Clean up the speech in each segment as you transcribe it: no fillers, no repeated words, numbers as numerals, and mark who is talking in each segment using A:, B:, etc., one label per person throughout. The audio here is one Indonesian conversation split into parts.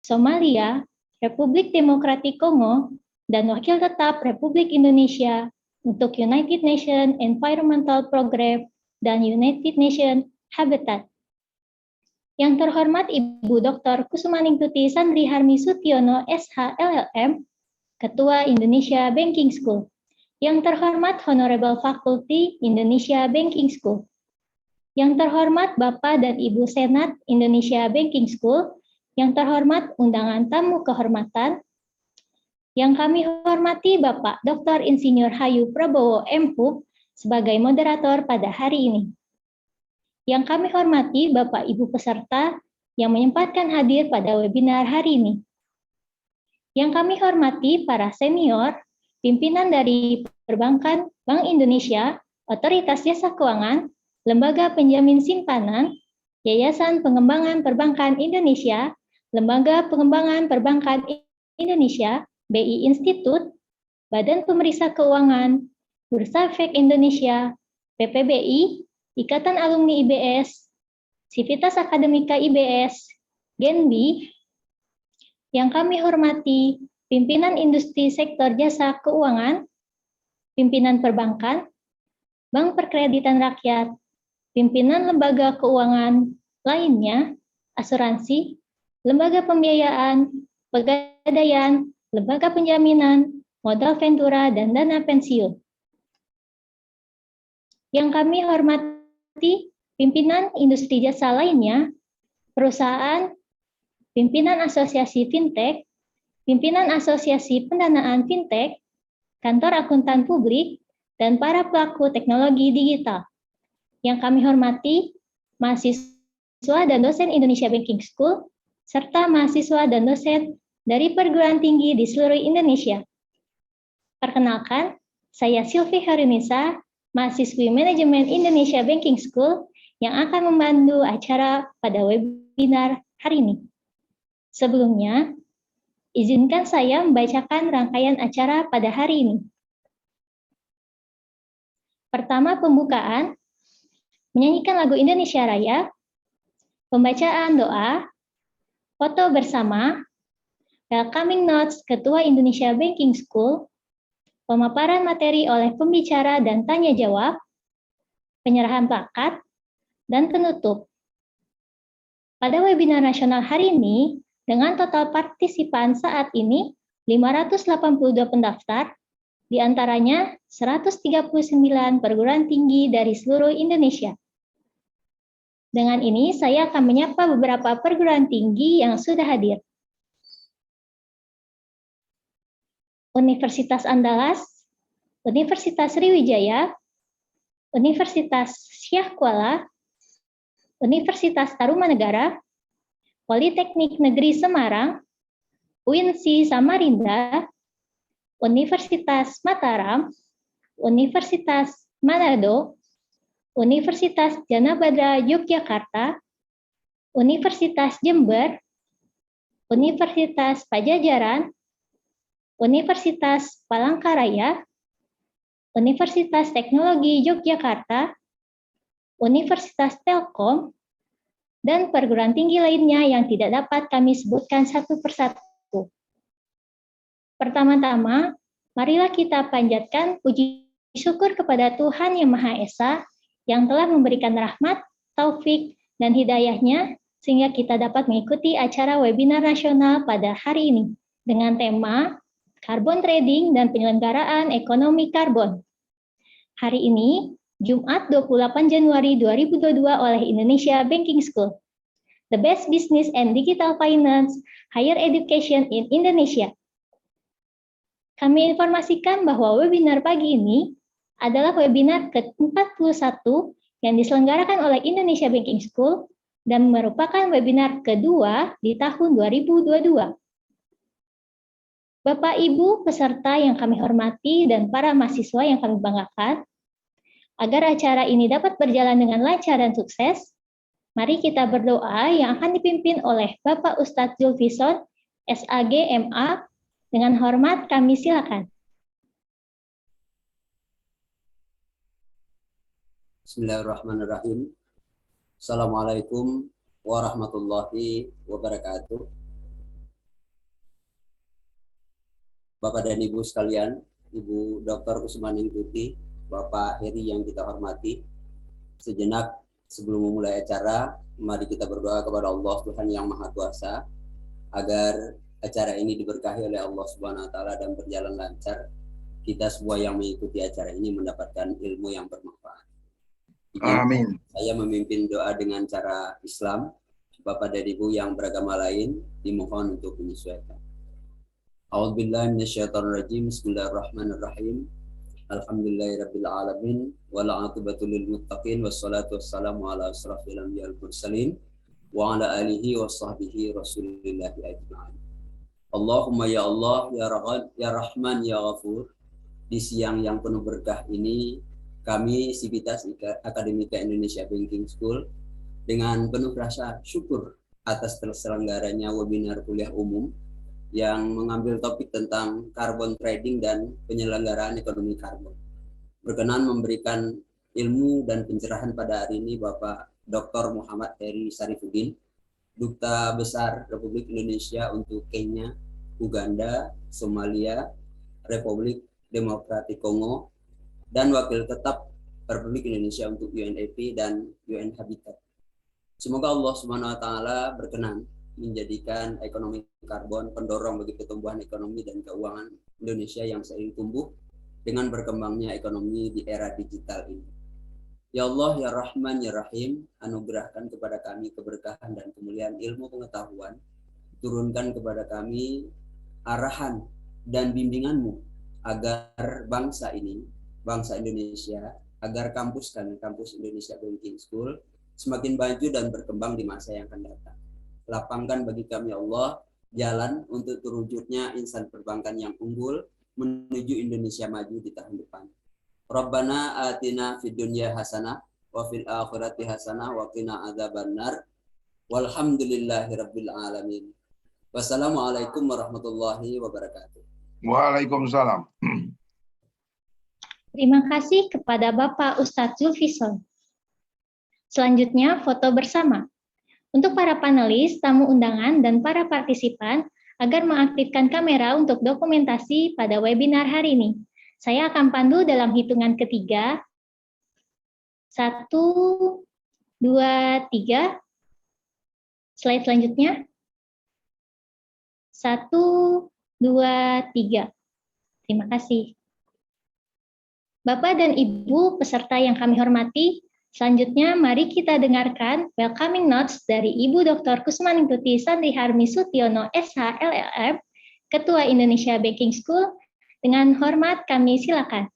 A: Somalia, Republik Demokratik Kongo, dan Wakil Tetap Republik Indonesia untuk United Nations Environmental Programme dan United Nations Habitat. Yang terhormat Ibu Dr. Kusumaningtuti Sandri Harmi Sutiono, SH LLM, Ketua Indonesia Banking School. Yang terhormat Honorable Faculty Indonesia Banking School. Yang terhormat Bapak dan Ibu Senat Indonesia Banking School. Yang terhormat undangan tamu kehormatan. Yang kami hormati Bapak Dr. Insinyur Hayu Prabowo M.Hub sebagai moderator pada hari ini. Yang kami hormati Bapak Ibu peserta yang menyempatkan hadir pada webinar hari ini. Yang kami hormati para senior, pimpinan dari Perbankan Bank Indonesia, Otoritas Jasa Keuangan, Lembaga Penjamin Simpanan, Yayasan Pengembangan Perbankan Indonesia, Lembaga Pengembangan Perbankan Indonesia, BI Institut, Badan Pemeriksa Keuangan, Bursa Efek Indonesia, PPBI, Ikatan Alumni IBS, Sivitas Akademika IBS, Genbi, yang kami hormati pimpinan industri sektor jasa keuangan, pimpinan perbankan, Bank Perkreditan Rakyat, pimpinan lembaga keuangan lainnya, asuransi, lembaga pembiayaan, pegadaian, lembaga penjaminan, modal ventura, dan dana pensiun. Yang kami hormati pimpinan industri jasa lainnya, perusahaan, pimpinan asosiasi fintech, pimpinan asosiasi pendanaan fintech, kantor akuntan publik, dan para pelaku teknologi digital. Yang kami hormati mahasiswa dan dosen Indonesia Banking School, serta mahasiswa dan dosen dari perguruan tinggi di seluruh Indonesia. Perkenalkan, saya Sylvie Harunisa, mahasiswi Manajemen Indonesia Banking School yang akan membantu acara pada webinar hari ini. Sebelumnya, izinkan saya membacakan rangkaian acara pada hari ini. Pertama, pembukaan, menyanyikan lagu Indonesia Raya, pembacaan doa, foto bersama, welcoming notes Ketua Indonesia Banking School, pemaparan materi oleh pembicara dan tanya jawab, penyerahan plakat, dan penutup. Pada webinar nasional hari ini, dengan total partisipan saat ini 582 pendaftar, di antaranya 139 perguruan tinggi dari seluruh Indonesia. Dengan ini, saya akan menyapa beberapa perguruan tinggi yang sudah hadir. Universitas Andalas, Universitas Sriwijaya, Universitas Syah Kuala, Universitas Tarumanegara, Politeknik Negeri Semarang, UINSI Samarinda, Universitas Mataram, Universitas Manado, Universitas Jana Badra Yogyakarta, Universitas Jember, Universitas Pajajaran, Universitas Palangkaraya, Universitas Teknologi Yogyakarta, Universitas Telkom, dan perguruan tinggi lainnya yang tidak dapat kami sebutkan satu persatu. Pertama-tama, marilah kita panjatkan puji syukur kepada Tuhan Yang Maha Esa yang telah memberikan rahmat, taufik, dan hidayahnya sehingga kita dapat mengikuti acara webinar nasional pada hari ini dengan tema Carbon Trading dan Penyelenggaraan Ekonomi Karbon. Hari ini, Jumat 28 Januari 2022 oleh Indonesia Banking School. The best business and digital finance, higher education in Indonesia. Kami informasikan bahwa webinar pagi ini adalah webinar ke-41 yang diselenggarakan oleh Indonesia Banking School dan merupakan webinar kedua di tahun 2022. Bapak Ibu peserta yang kami hormati dan para mahasiswa yang kami banggakan, agar acara ini dapat berjalan dengan lancar dan sukses, mari kita berdoa yang akan dipimpin oleh Bapak Ustadz Zulfison, SAG MA. Dengan hormat kami silakan.
B: Bismillahirrahmanirrahim. Assalamualaikum warahmatullahi wabarakatuh. Bapak dan Ibu sekalian, Ibu Dr. Kusmaningtuti, Bapak Heri yang kita hormati, sejenak sebelum memulai acara, mari kita berdoa kepada Allah Tuhan yang Maha Kuasa agar acara ini diberkahi oleh Allah Subhanahu wa taala dan berjalan lancar. Kita semua yang mengikuti acara ini mendapatkan ilmu yang bermanfaat.
C: Amin.
B: Saya memimpin doa dengan cara Islam. Bapak dan Ibu yang beragama lain dimohon untuk menyesuaikan. A'udzubillahi minasyaitonirrajim. Bismillahirrahmanirrahim. Alhamdulillahirabbil alamin wal 'aqibatu lil muttaqin wassalatu wassalamu ala asrofil anbiya'il mursalin wa ala alihi washabbihi rasulillahi ajma'in. Allahumma ya Allah ya Rahman ya Ghafur. Di siang yang penuh berkah ini, kami Sivitas Akademika Indonesia Banking School dengan penuh rasa syukur atas terselenggaranya webinar kuliah umum yang mengambil topik tentang carbon trading dan penyelenggaraan ekonomi karbon. Berkenan memberikan ilmu dan pencerahan pada hari ini Bapak Dr. Muhammad Heri Sarifuddin, Duta Besar Republik Indonesia untuk Kenya, Uganda, Somalia, Republik Demokratik Kongo, dan Wakil Tetap Republik Indonesia untuk UNEP dan UN Habitat. Semoga Allah Subhanahu wa taala berkenan menjadikan ekonomi karbon pendorong bagi pertumbuhan ekonomi dan keuangan Indonesia yang seiring tumbuh dengan berkembangnya ekonomi di era digital ini. Ya Allah, ya Rahman, ya Rahim, anugerahkan kepada kami keberkahan dan kemuliaan ilmu pengetahuan, turunkan kepada kami arahan dan bimbingan-Mu agar bangsa ini, bangsa Indonesia, agar kampus kami, kampus Indonesia Banking School, semakin maju dan berkembang di masa yang akan datang. Lapangkan bagi kami Allah jalan untuk terwujudnya insan perbankan yang unggul menuju Indonesia maju di tahun depan. Rabbana atina fid dunya hasanah wa fil akhirati hasanah wa qina adzabannar. Walhamdulillahirabbil alamin. Wassalamualaikum warahmatullahi wabarakatuh.
C: Waalaikumsalam.
A: Terima kasih kepada Bapak Ustadz Zulfison. Selanjutnya, foto bersama. Untuk para panelis, tamu undangan, dan para partisipan, agar mengaktifkan kamera untuk dokumentasi pada webinar hari ini. Saya akan pandu dalam hitungan ketiga. 1, 2, 3. Slide selanjutnya. 1, 2, 3. Terima kasih. Bapak dan Ibu peserta yang kami hormati, selanjutnya mari kita dengarkan welcoming notes dari Ibu Dr. Kusmaningtuti Sandriharmi Sutiono SH LLM, Ketua Indonesia Banking School. Dengan hormat kami silakan.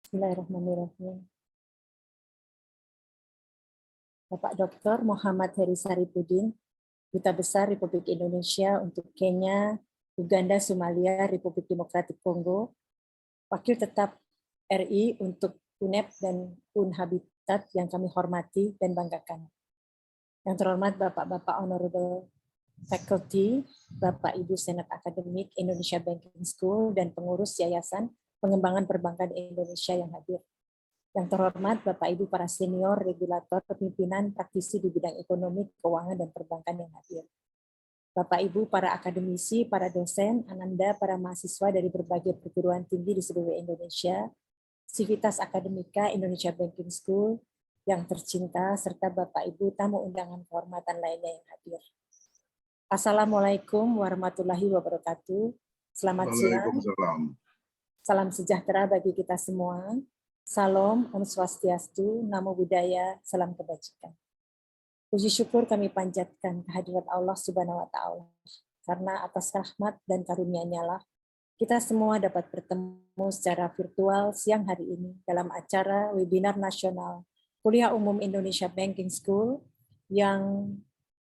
D: Bismillahirrahmanirrahim. Bapak Dr. Muhammad Heri Sarifuddin, Duta Besar Republik Indonesia untuk Kenya, Uganda, Somalia, Republik Demokratik Kongo, Wakil Tetap RI untuk UNEP dan Unhabitat yang kami hormati dan banggakan. Yang terhormat Bapak-Bapak Honorable Faculty, Bapak Ibu Senat Akademik Indonesia Banking School, dan pengurus Yayasan Pengembangan Perbankan Indonesia yang hadir. Yang terhormat Bapak Ibu para senior, regulator, pimpinan, praktisi di bidang ekonomi, keuangan, dan perbankan yang hadir. Bapak Ibu para akademisi, para dosen, ananda, para mahasiswa dari berbagai perguruan tinggi di seluruh Indonesia, Sivitas Akademika Indonesia Banking School yang tercinta, serta Bapak Ibu tamu undangan kehormatan lainnya yang hadir. Assalamualaikum warahmatullahi wabarakatuh. Selamat siang. Salam sejahtera bagi kita semua. Salam, Om Swastiastu, Namo Buddhaya, salam kebajikan. Puji syukur kami panjatkan kehadirat Allah Subhanahu wa taala. Karena atas rahmat dan karunia-Nya lah kita semua dapat bertemu secara virtual siang hari ini dalam acara webinar nasional Kuliah Umum Indonesia Banking School yang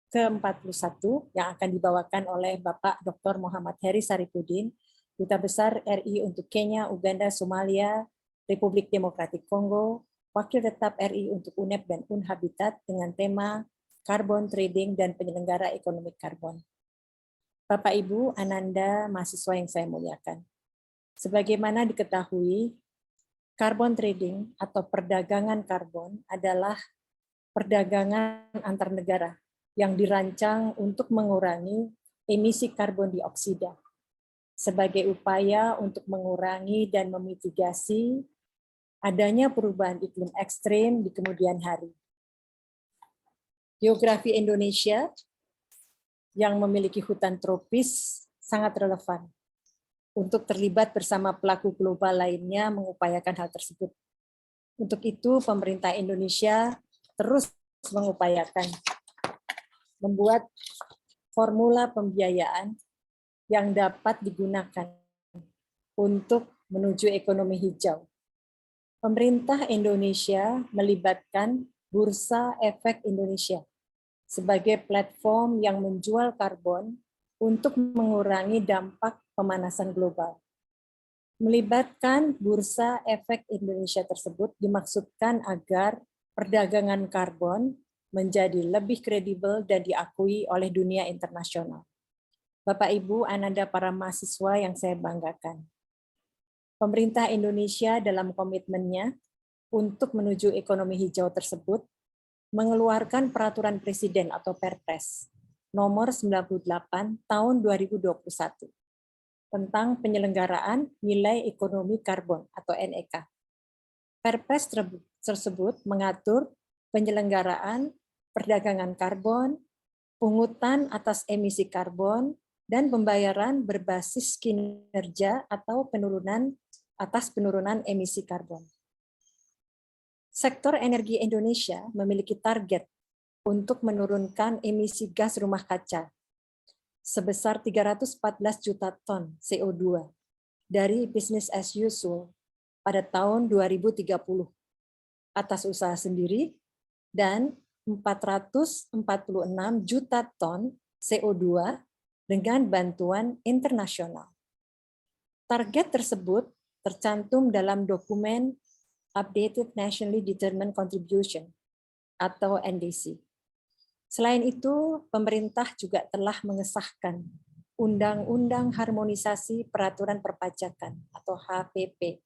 D: ke-41 yang akan dibawakan oleh Bapak Dr. Muhammad Heri Sarifuddin, Duta Besar RI untuk Kenya, Uganda, Somalia, Republik Demokratik Kongo, Wakil Tetap RI untuk UNEP dan Unhabitat dengan tema Carbon Trading dan Penyelenggara Ekonomi Karbon. Bapak Ibu, ananda, mahasiswa yang saya muliakan. Sebagaimana diketahui, carbon trading atau perdagangan karbon adalah perdagangan antar negara yang dirancang untuk mengurangi emisi karbon dioksida sebagai upaya untuk mengurangi dan memitigasi adanya perubahan iklim ekstrem di kemudian hari. Geografi Indonesia yang memiliki hutan tropis sangat relevan untuk terlibat bersama pelaku global lainnya mengupayakan hal tersebut. Untuk itu, pemerintah Indonesia terus mengupayakan membuat formula pembiayaan yang dapat digunakan untuk menuju ekonomi hijau. Pemerintah Indonesia melibatkan Bursa Efek Indonesia sebagai platform yang menjual karbon untuk mengurangi dampak pemanasan global. Melibatkan Bursa Efek Indonesia tersebut dimaksudkan agar perdagangan karbon menjadi lebih kredibel dan diakui oleh dunia internasional. Bapak, Ibu, Ananda, para mahasiswa yang saya banggakan. Pemerintah Indonesia dalam komitmennya untuk menuju ekonomi hijau tersebut mengeluarkan peraturan presiden atau Perpres nomor 98 tahun 2021 tentang penyelenggaraan nilai ekonomi karbon atau NEK. Perpres tersebut mengatur penyelenggaraan perdagangan karbon, pungutan atas emisi karbon, dan pembayaran berbasis kinerja atau penurunan atas penurunan emisi karbon. Sektor energi Indonesia memiliki target untuk menurunkan emisi gas rumah kaca sebesar 314 juta ton CO2 dari business as usual pada tahun 2030 atas usaha sendiri dan 446 juta ton CO2 dengan bantuan internasional. Target tersebut tercantum dalam dokumen Updated Nationally Determined Contribution atau NDC. Selain itu, pemerintah juga telah mengesahkan Undang-Undang Harmonisasi Peraturan Perpajakan atau HPP,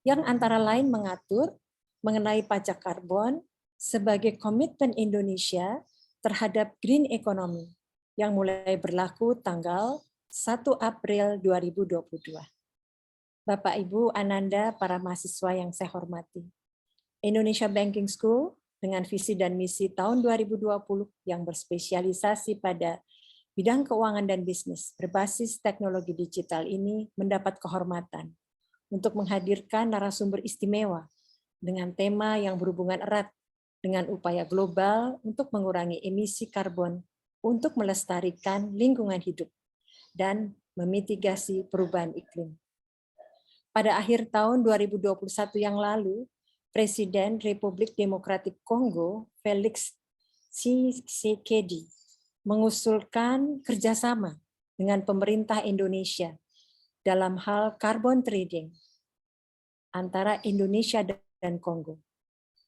D: yang antara lain mengatur mengenai pajak karbon sebagai komitmen Indonesia terhadap green economy yang mulai berlaku tanggal 1 April 2022. Bapak, Ibu, Ananda, para mahasiswa yang saya hormati. Indonesia Banking School dengan visi dan misi tahun 2020 yang berspesialisasi pada bidang keuangan dan bisnis berbasis teknologi digital ini mendapat kehormatan untuk menghadirkan narasumber istimewa dengan tema yang berhubungan erat dengan upaya global untuk mengurangi emisi karbon untuk melestarikan lingkungan hidup dan memitigasi perubahan iklim. Pada akhir tahun 2021 yang lalu, Presiden Republik Demokratik Kongo, Felix Tshisekedi, mengusulkan kerjasama dengan pemerintah Indonesia dalam hal carbon trading antara Indonesia dan Kongo.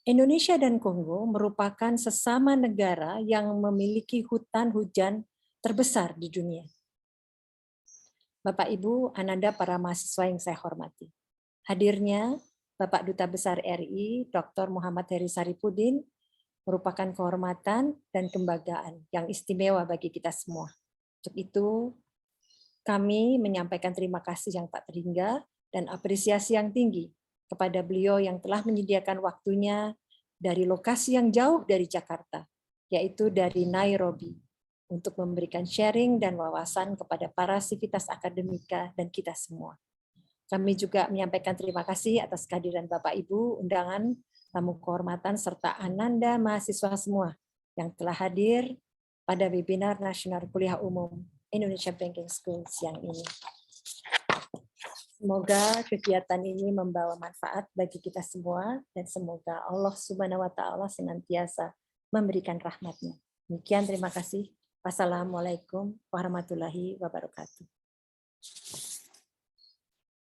D: Indonesia dan Kongo merupakan sesama negara yang memiliki hutan hujan terbesar di dunia. Bapak, Ibu, Ananda, para mahasiswa yang saya hormati. Hadirnya Bapak Duta Besar RI, Dr. Muhammad Heri Saripudin, merupakan kehormatan dan kebanggaan yang istimewa bagi kita semua. Untuk itu, kami menyampaikan terima kasih yang tak terhingga dan apresiasi yang tinggi kepada beliau yang telah menyediakan waktunya dari lokasi yang jauh dari Jakarta, yaitu dari Nairobi, untuk memberikan sharing dan wawasan kepada para sivitas akademika dan kita semua. Kami juga menyampaikan terima kasih atas kehadiran Bapak Ibu, undangan, tamu kehormatan, serta Ananda mahasiswa semua yang telah hadir pada webinar Nasional Kuliah Umum Indonesia Banking School siang ini. Semoga kegiatan ini membawa manfaat bagi kita semua dan semoga Allah Subhanahu wa Ta'ala senantiasa memberikan rahmat-Nya. Demikian, terima kasih. Wassalamualaikum warahmatullahi wabarakatuh.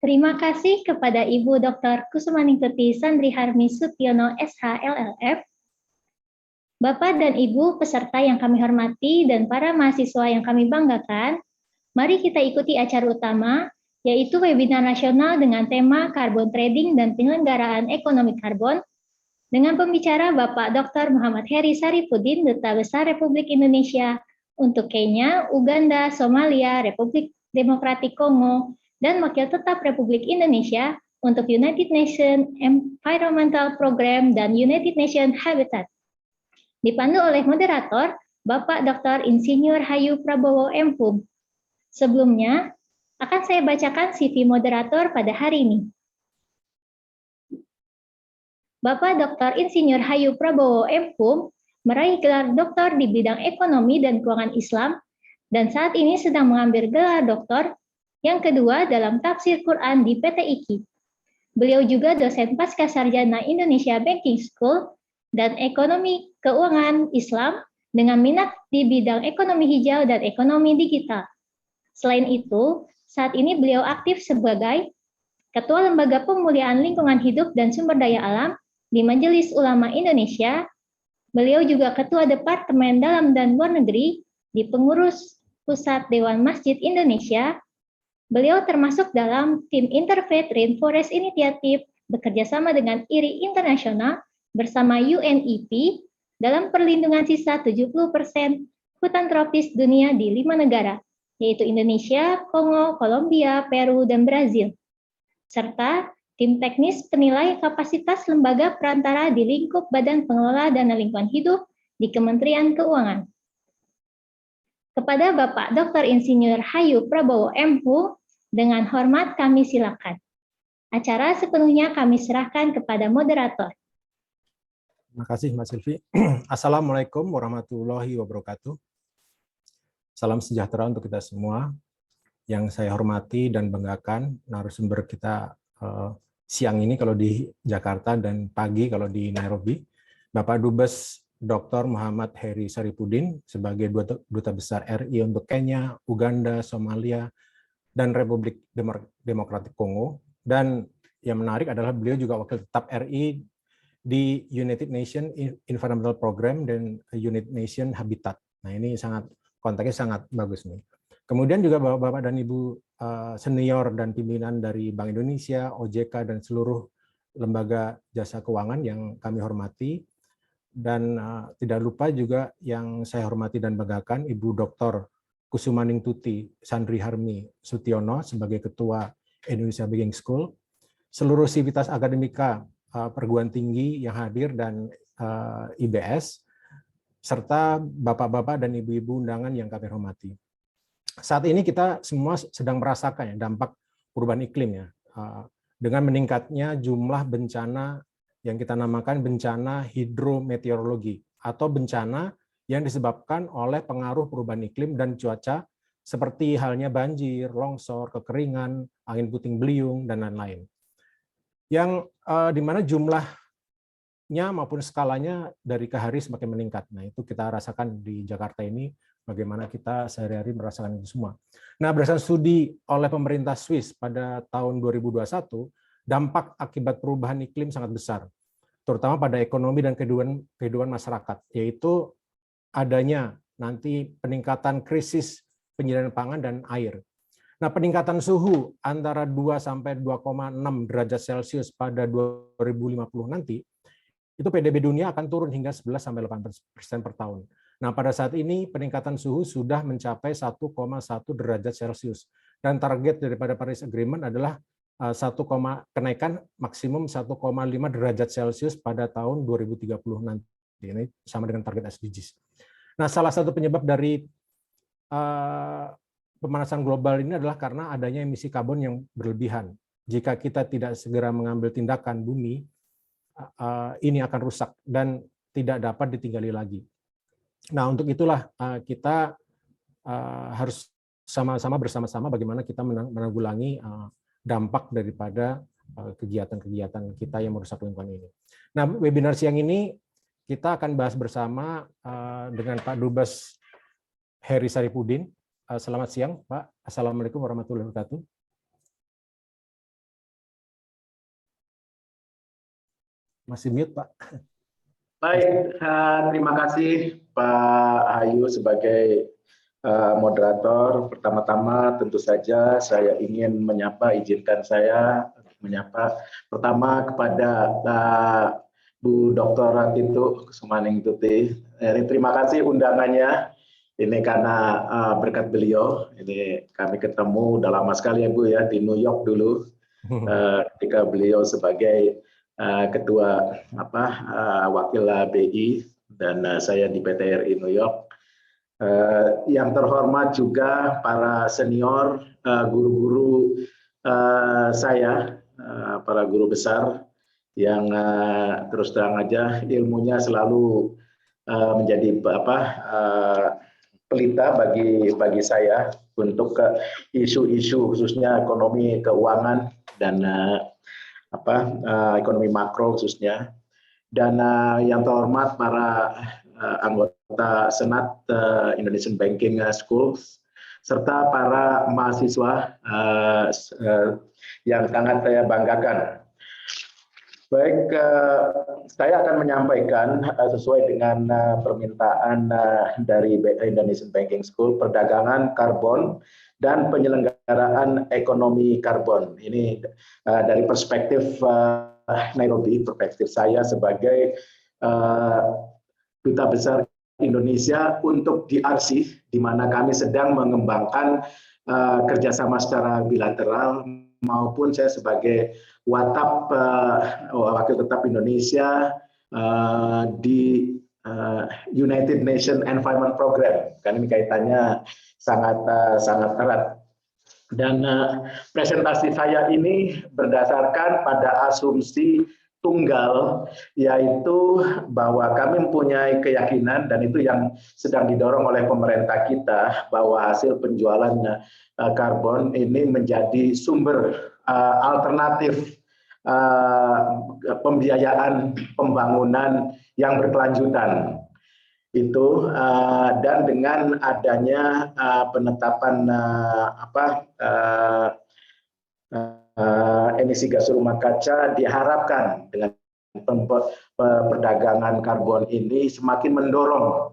A: Terima kasih kepada Ibu Dr. Kusumaningtuti Sandri Harmi Sutyono SH LLF, Bapak dan Ibu peserta yang kami hormati dan para mahasiswa yang kami banggakan. Mari kita ikuti acara utama, yaitu webinar nasional dengan tema Carbon Trading dan Penyelenggaraan Ekonomi Karbon dengan pembicara Bapak Dr. Muhammad Heri Saripudin, Duta Besar Republik Indonesia untuk Kenya, Uganda, Somalia, Republik Demokratik Kongo, dan Wakil Tetap Republik Indonesia untuk United Nations Environmental Program dan United Nations Habitat. Dipandu oleh moderator, Bapak Dr. Insinyur Hayu Prabowo M.Hum. Sebelumnya, akan saya bacakan CV moderator pada hari ini. Bapak Dr. Insinyur Hayu Prabowo M.Hum meraih gelar doktor di bidang ekonomi dan keuangan Islam dan saat ini sedang mengambil gelar doktor yang kedua dalam tafsir Quran di PT IKI. Beliau juga dosen Pascasarjana Indonesia Banking School dan ekonomi keuangan Islam dengan minat di bidang ekonomi hijau dan ekonomi digital. Selain itu, saat ini beliau aktif sebagai Ketua Lembaga Pemulihan Lingkungan Hidup dan Sumber Daya Alam di Majelis Ulama Indonesia. Beliau juga Ketua Departemen Dalam dan Luar Negeri di Pengurus Pusat Dewan Masjid Indonesia. Beliau termasuk dalam tim Interfaith Rainforest Initiative bekerjasama dengan IRI Internasional bersama UNEP dalam perlindungan sisa 70% hutan tropis dunia di 5 negara, yaitu Indonesia, Kongo, Kolombia, Peru, dan Brazil. Serta tim teknis penilai kapasitas lembaga perantara di lingkup Badan Pengelola Dana Lingkungan Hidup di Kementerian Keuangan. Kepada Bapak Dr. Insinyur Hayu Prabowo M.Hum, dengan hormat kami silakan. Acara sepenuhnya kami serahkan kepada moderator.
E: Terima kasih, Mbak Silvi. Assalamualaikum warahmatullahi wabarakatuh. Salam sejahtera untuk kita semua. Yang saya hormati dan banggakan narasumber kita siang ini kalau di Jakarta dan pagi kalau di Nairobi, Bapak Dubes Dr. Muhammad Heri Saripudin sebagai Duta Besar RI untuk Kenya, Uganda, Somalia, dan Republik Demokratik Kongo. Dan yang menarik adalah beliau juga Wakil Tetap RI di United Nations Environmental Program dan United Nations Habitat. Nah ini konteksnya sangat bagus nih. Kemudian juga Bapak dan Ibu senior dan pimpinan dari Bank Indonesia, OJK, dan seluruh lembaga jasa keuangan yang kami hormati. Dan tidak lupa juga yang saya hormati dan banggakan Ibu Dr. Kusumaning Tuti Sandri Harmi Sutiono sebagai Ketua Indonesia Banking School, seluruh sivitas akademika perguruan tinggi yang hadir dan IBS, serta bapak-bapak dan ibu-ibu undangan yang kami hormati. Saat ini kita semua sedang merasakan dampak perubahan iklim ya, dengan meningkatnya jumlah bencana yang kita namakan bencana hidrometeorologi atau bencana yang disebabkan oleh pengaruh perubahan iklim dan cuaca seperti halnya banjir, longsor, kekeringan, angin puting beliung, dan lain-lain. Yang dimana jumlahnya maupun skalanya dari ke hari semakin meningkat. Nah itu kita rasakan di Jakarta ini, bagaimana kita sehari-hari merasakan itu semua. Nah berdasarkan studi oleh pemerintah Swiss pada tahun 2021, dampak akibat perubahan iklim sangat besar, terutama pada ekonomi dan kehidupan masyarakat, yaitu adanya nanti peningkatan krisis penyediaan pangan dan air. Nah, peningkatan suhu antara 2 sampai 2,6 derajat Celcius pada 2050 nanti, itu PDB dunia akan turun hingga 11 sampai 8% per tahun. Nah, pada saat ini peningkatan suhu sudah mencapai 1,1 derajat Celcius dan target daripada Paris Agreement adalah kenaikan maksimum 1,5 derajat Celcius pada tahun 2030 nanti. Ini sama dengan target SDGs. Nah, salah satu penyebab dari pemanasan global ini adalah karena adanya emisi karbon yang berlebihan. Jika kita tidak segera mengambil tindakan, bumi ini akan rusak dan tidak dapat ditinggali lagi. Nah, untuk itulah kita harus sama-sama bersama-sama bagaimana kita menanggulangi dampak daripada kegiatan-kegiatan kita yang merusak lingkungan ini. Nah, webinar siang ini kita akan bahas bersama dengan Pak Dubes Heri Saripudin. Selamat siang, Pak. Assalamualaikum warahmatullahi wabarakatuh. Masih mute, Pak.
F: Baik, terima kasih Pak Hayu sebagai moderator. Pertama-tama tentu saja saya ingin izinkan saya menyapa pertama kepada Bu Dr. Ratitu Kusumaning Tuti. Terima kasih undangannya. Ini karena berkat beliau. Ini kami ketemu udah lama sekali ya Bu ya di New York dulu. Ketika beliau sebagai ketua wakil BI dan saya di PT RI New York. Yang terhormat juga para senior guru-guru saya, para guru besar yang terus terang aja ilmunya selalu menjadi pelita bagi saya untuk isu-isu khususnya ekonomi keuangan dan ekonomi makro khususnya. Dan yang terhormat para anggota Senat Indonesian Banking Schools serta para mahasiswa yang sangat saya banggakan. Baik, saya akan menyampaikan sesuai dengan permintaan dari Indonesian Banking School, perdagangan karbon dan penyelenggaraan ekonomi karbon. Ini dari perspektif Nairobi, perspektif saya sebagai Duta Besar Indonesia untuk DRC, di mana kami sedang mengembangkan kerjasama secara bilateral, maupun saya sebagai wakil tetap Indonesia di United Nations Environment Program. Kan ini kaitannya sangat erat. Dan presentasi saya ini berdasarkan pada asumsi tunggal, yaitu bahwa kami mempunyai keyakinan, dan itu yang sedang didorong oleh pemerintah kita, bahwa hasil penjualan karbon ini menjadi sumber alternatif pembiayaan pembangunan yang berkelanjutan. Itu dan dengan adanya penetapan emisi gas rumah kaca, diharapkan dengan perdagangan karbon ini semakin mendorong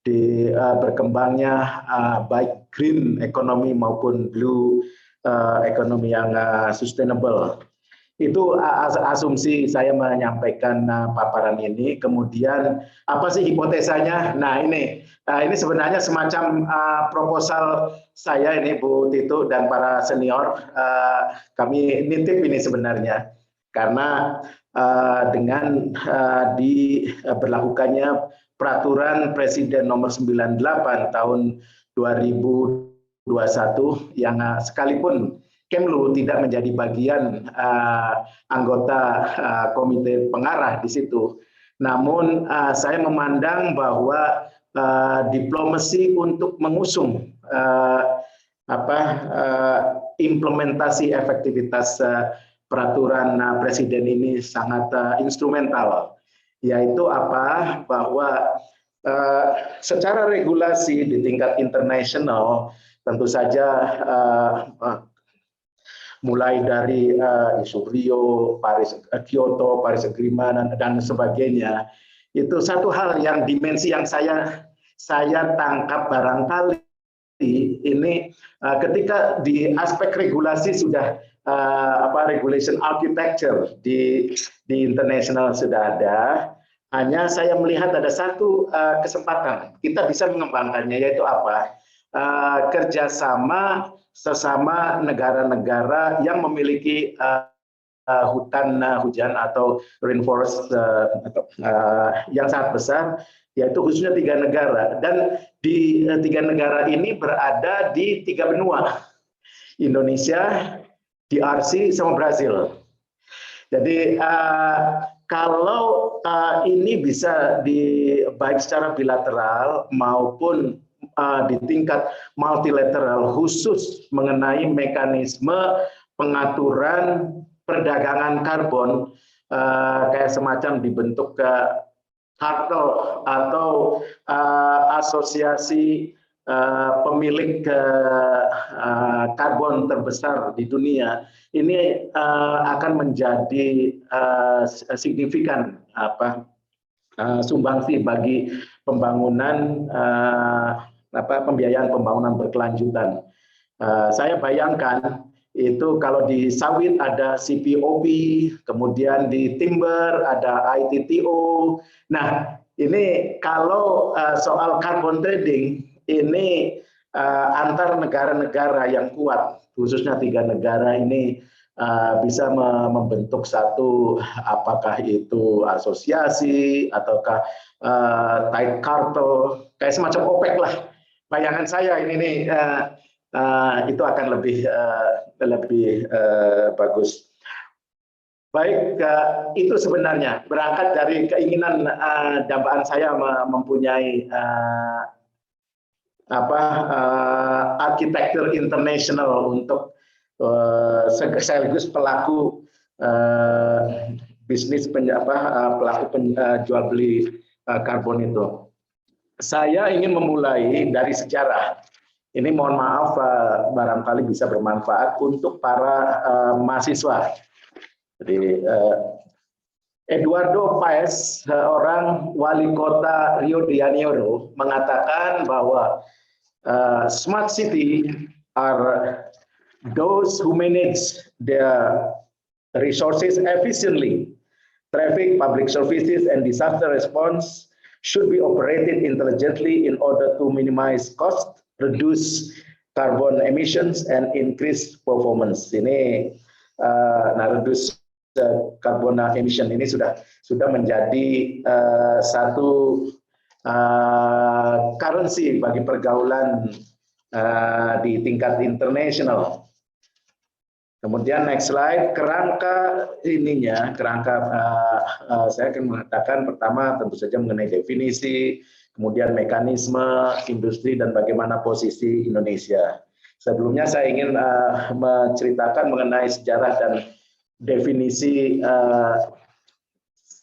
F: di berkembangnya baik green economy maupun blue economy yang sustainable. Itu asumsi saya menyampaikan paparan ini. Kemudian apa sih hipotesanya? Nah ini sebenarnya semacam proposal saya ini Bu Tito dan para senior. Kami nitip ini sebenarnya karena dengan diberlakukannya peraturan Presiden nomor 98 tahun 2021 yang sekalipun Kemlu tidak menjadi bagian anggota komite pengarah di situ. Namun saya memandang bahwa diplomasi untuk mengusung implementasi efektivitas peraturan presiden ini sangat instrumental. Yaitu apa? Bahwa secara regulasi di tingkat internasional tentu saja mulai dari isu Rio, Kyoto, Paris Agreement dan sebagainya. Itu satu hal yang dimensi yang saya tangkap barangkali ini ketika di aspek regulasi sudah regulation architecture di internasional sudah ada. Hanya saya melihat ada satu kesempatan kita bisa mengembangkannya, yaitu apa? Kerjasama sesama negara-negara yang memiliki hutan hujan atau rainforest yang sangat besar, yaitu khususnya 3 negara. Dan di 3 negara ini berada di 3 benua, Indonesia, DRC, sama Brazil. Jadi kalau ini bisa baik secara bilateral maupun di tingkat multilateral khusus mengenai mekanisme pengaturan perdagangan karbon, kayak semacam dibentuk kartel atau asosiasi pemilik karbon terbesar di dunia, ini akan menjadi signifikan sumbangsi bagi pembangunan pembiayaan pembangunan berkelanjutan. Saya bayangkan itu kalau di sawit ada CPOP, kemudian di timber ada ITTO. Nah, ini kalau soal carbon trading ini antar negara-negara yang kuat, khususnya 3 negara ini bisa membentuk satu, apakah itu asosiasi ataukah tight cartel, kayak semacam OPEC lah. Bayangan saya ini nih itu akan lebih bagus. Baik, itu sebenarnya berangkat dari keinginan dambaan saya mempunyai arsitektur internasional untuk sekaligus pelaku bisnis pelaku jual beli karbon itu. Saya ingin memulai dari sejarah. Ini mohon maaf barangkali bisa bermanfaat untuk para mahasiswa. Jadi Eduardo Paes, seorang wali kota Rio de Janeiro, mengatakan bahwa smart city are those who manage their resources efficiently. Traffic, public services, and disaster response should be operated intelligently in order to minimize cost, reduce carbon emissions, and increase performance. Ini reduce carbon emission ini sudah menjadi satu currency bagi pergaulan di tingkat internasional. Kemudian next slide, kerangka saya akan mengatakan pertama tentu saja mengenai definisi, kemudian mekanisme, industri, dan bagaimana posisi Indonesia. Sebelumnya saya ingin menceritakan mengenai sejarah dan definisi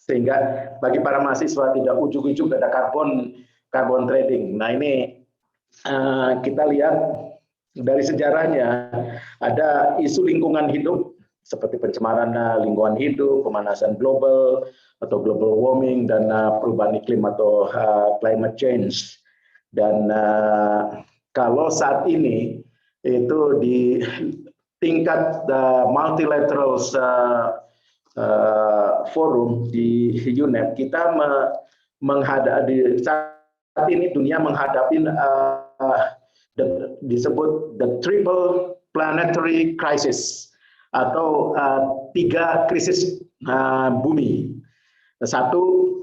F: sehingga bagi para mahasiswa tidak ujug-ujug ada carbon trading. Nah ini kita lihat dari sejarahnya ada isu lingkungan hidup seperti pencemaran lingkungan hidup, pemanasan global atau global warming, dan perubahan iklim atau climate change. Dan kalau saat ini itu di tingkat multilateral forum di UNEP kita menghadapi saat ini dunia menghadapi disebut the triple planetary crisis atau 3 krisis bumi. Satu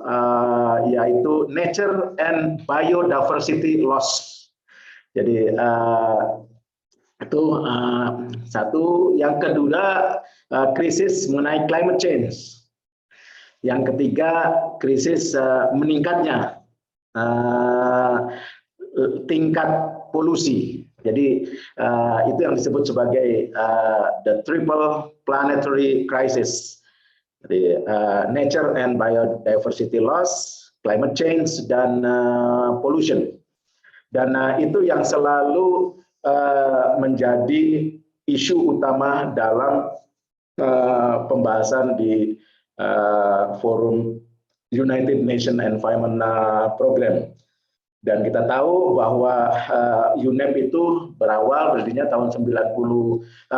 F: yaitu nature and biodiversity loss. Jadi itu satu. Yang kedua krisis mengenai climate change. Yang ketiga krisis meningkatnya tingkat polusi. Jadi itu yang disebut sebagai the triple planetary crisis. Jadi nature and biodiversity loss, climate change, dan pollution. Dan itu yang selalu menjadi isu utama dalam pembahasan di forum United Nations Environment Program. Dan kita tahu bahwa UNEP itu berawal berdirinya tahun 1972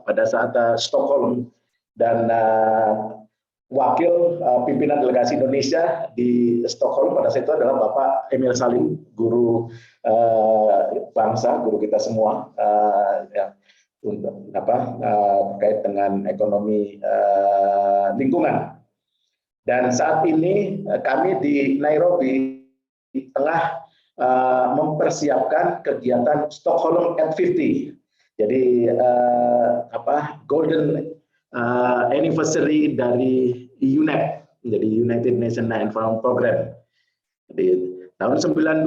F: pada saat Stockholm, dan wakil pimpinan delegasi Indonesia di Stockholm pada saat itu adalah Bapak Emil Salim, guru bangsa, guru kita semua terkait dengan ekonomi lingkungan. Dan saat ini kami di Nairobi tengah mempersiapkan kegiatan Stockholm at 50. Jadi golden anniversary dari UNEP, jadi United Nations Environment Program. Jadi tahun 92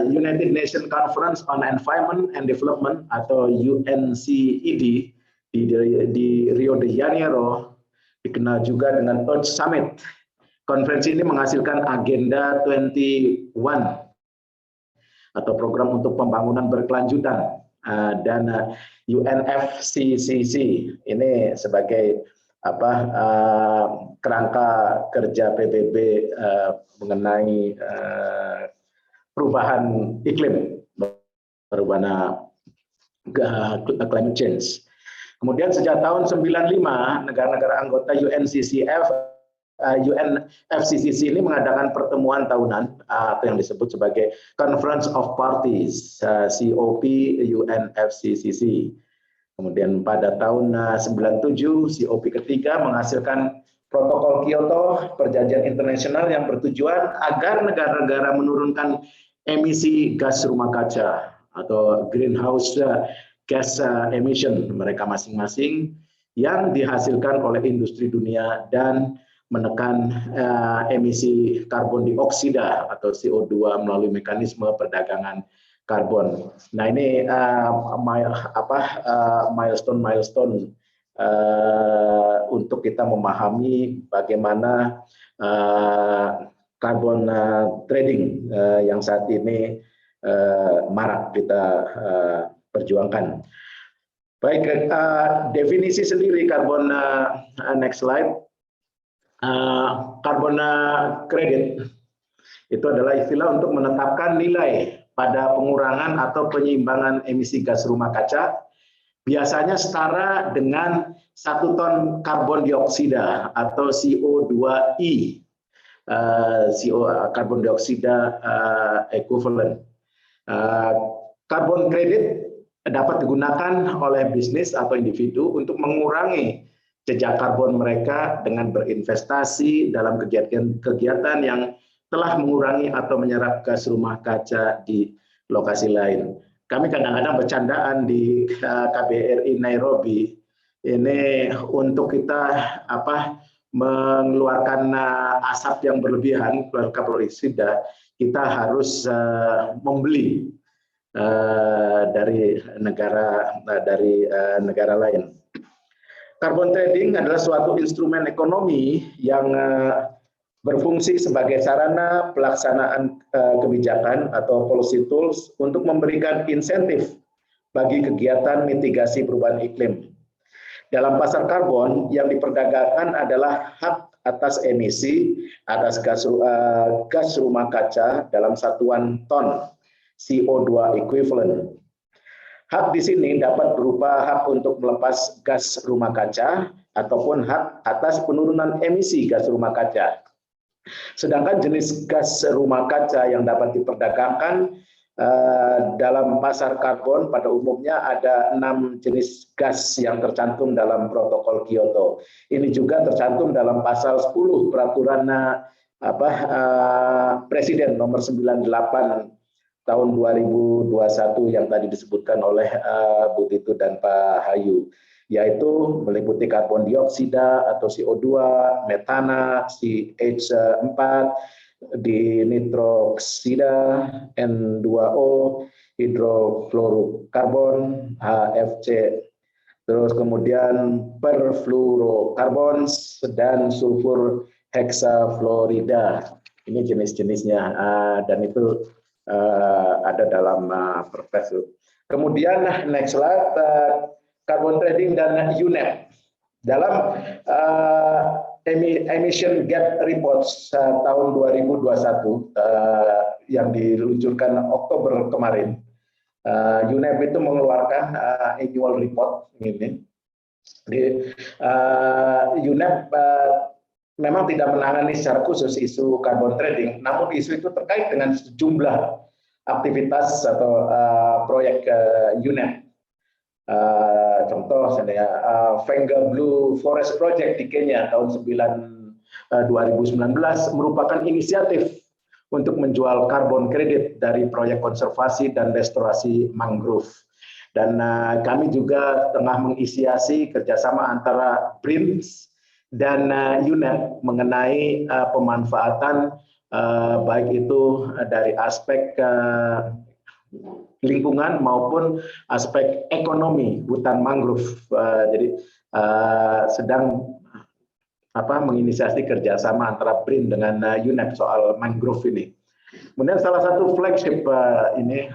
F: United Nations Conference on Environment and Development atau UNCED di Rio de Janeiro, dikenal juga dengan Earth Summit. Konferensi ini menghasilkan Agenda 21 atau program untuk pembangunan berkelanjutan, dan UNFCCC ini sebagai kerangka kerja PBB mengenai perubahan iklim, perubahan climate change. Kemudian sejak tahun 95 negara-negara anggota UNFCCC ini mengadakan pertemuan tahunan atau yang disebut sebagai Conference of Parties COP UNFCCC. Kemudian pada tahun 97 COP ketiga menghasilkan Protokol Kyoto, perjanjian internasional yang bertujuan agar negara-negara menurunkan emisi gas rumah kaca atau greenhouse gas emission mereka masing-masing yang dihasilkan oleh industri dunia dan menekan emisi karbon dioksida atau CO2 melalui mekanisme perdagangan karbon. Nah ini milestone untuk kita memahami bagaimana carbon trading yang saat ini marak kita perjuangkan. Baik, definisi sendiri karbon, next slide. Carbon credit itu adalah istilah untuk menetapkan nilai pada pengurangan atau penyeimbangan emisi gas rumah kaca, biasanya setara dengan 1 ton karbon dioksida atau CO2e, karbon dioksida equivalent. Carbon credit dapat digunakan oleh bisnis atau individu untuk mengurangi jejak karbon mereka dengan berinvestasi dalam kegiatan yang telah mengurangi atau menyerap gas rumah kaca di lokasi lain. Kami kadang-kadang bercandaan di KBRI Nairobi ini untuk kita mengeluarkan asap yang berlebihan, karbon dioksida, kita harus membeli dari negara lain. Carbon trading adalah suatu instrumen ekonomi yang berfungsi sebagai sarana pelaksanaan kebijakan atau policy tools untuk memberikan insentif bagi kegiatan mitigasi perubahan iklim. Dalam pasar karbon yang diperdagangkan adalah hak atas emisi atas gas rumah kaca dalam satuan ton CO2 equivalent. Hak di sini dapat berupa hak untuk melepas gas rumah kaca ataupun hak atas penurunan emisi gas rumah kaca. Sedangkan jenis gas rumah kaca yang dapat diperdagangkan dalam pasar karbon pada umumnya ada 6 jenis gas yang tercantum dalam Protokol Kyoto. Ini juga tercantum dalam pasal 10 peraturan Presiden nomor 98 tahun 2021 yang tadi disebutkan oleh Bu Titu dan Pak Hayu, yaitu meliputi karbon dioksida atau CO2, metana, CH4, dinitroksida, N2O, hidrofluorokarbon, HFC, terus kemudian perfluorokarbon dan sulfur heksafluorida. Ini jenis-jenisnya dan itu ada dalam Perpres. Kemudian next slide, carbon trading dan UNEP. Dalam emission gap reports tahun 2021 yang diluncurkan Oktober kemarin, UNEP itu mengeluarkan annual report ini. UNEP memang tidak menangani secara khusus isu carbon trading, namun isu itu terkait dengan sejumlah aktivitas atau proyek UNEP. Contoh misalnya Venga Blue Forest Project di Kenya tahun 2019 merupakan inisiatif untuk menjual karbon kredit dari proyek konservasi dan restorasi mangrove. Dan kami juga tengah menginisiasi kerjasama antara BRINS dan UNEP mengenai pemanfaatan baik itu dari aspek lingkungan maupun aspek ekonomi hutan mangrove. Jadi sedang menginisiasi kerjasama antara BRIN dengan UNEP soal mangrove ini. Kemudian salah satu flagship ini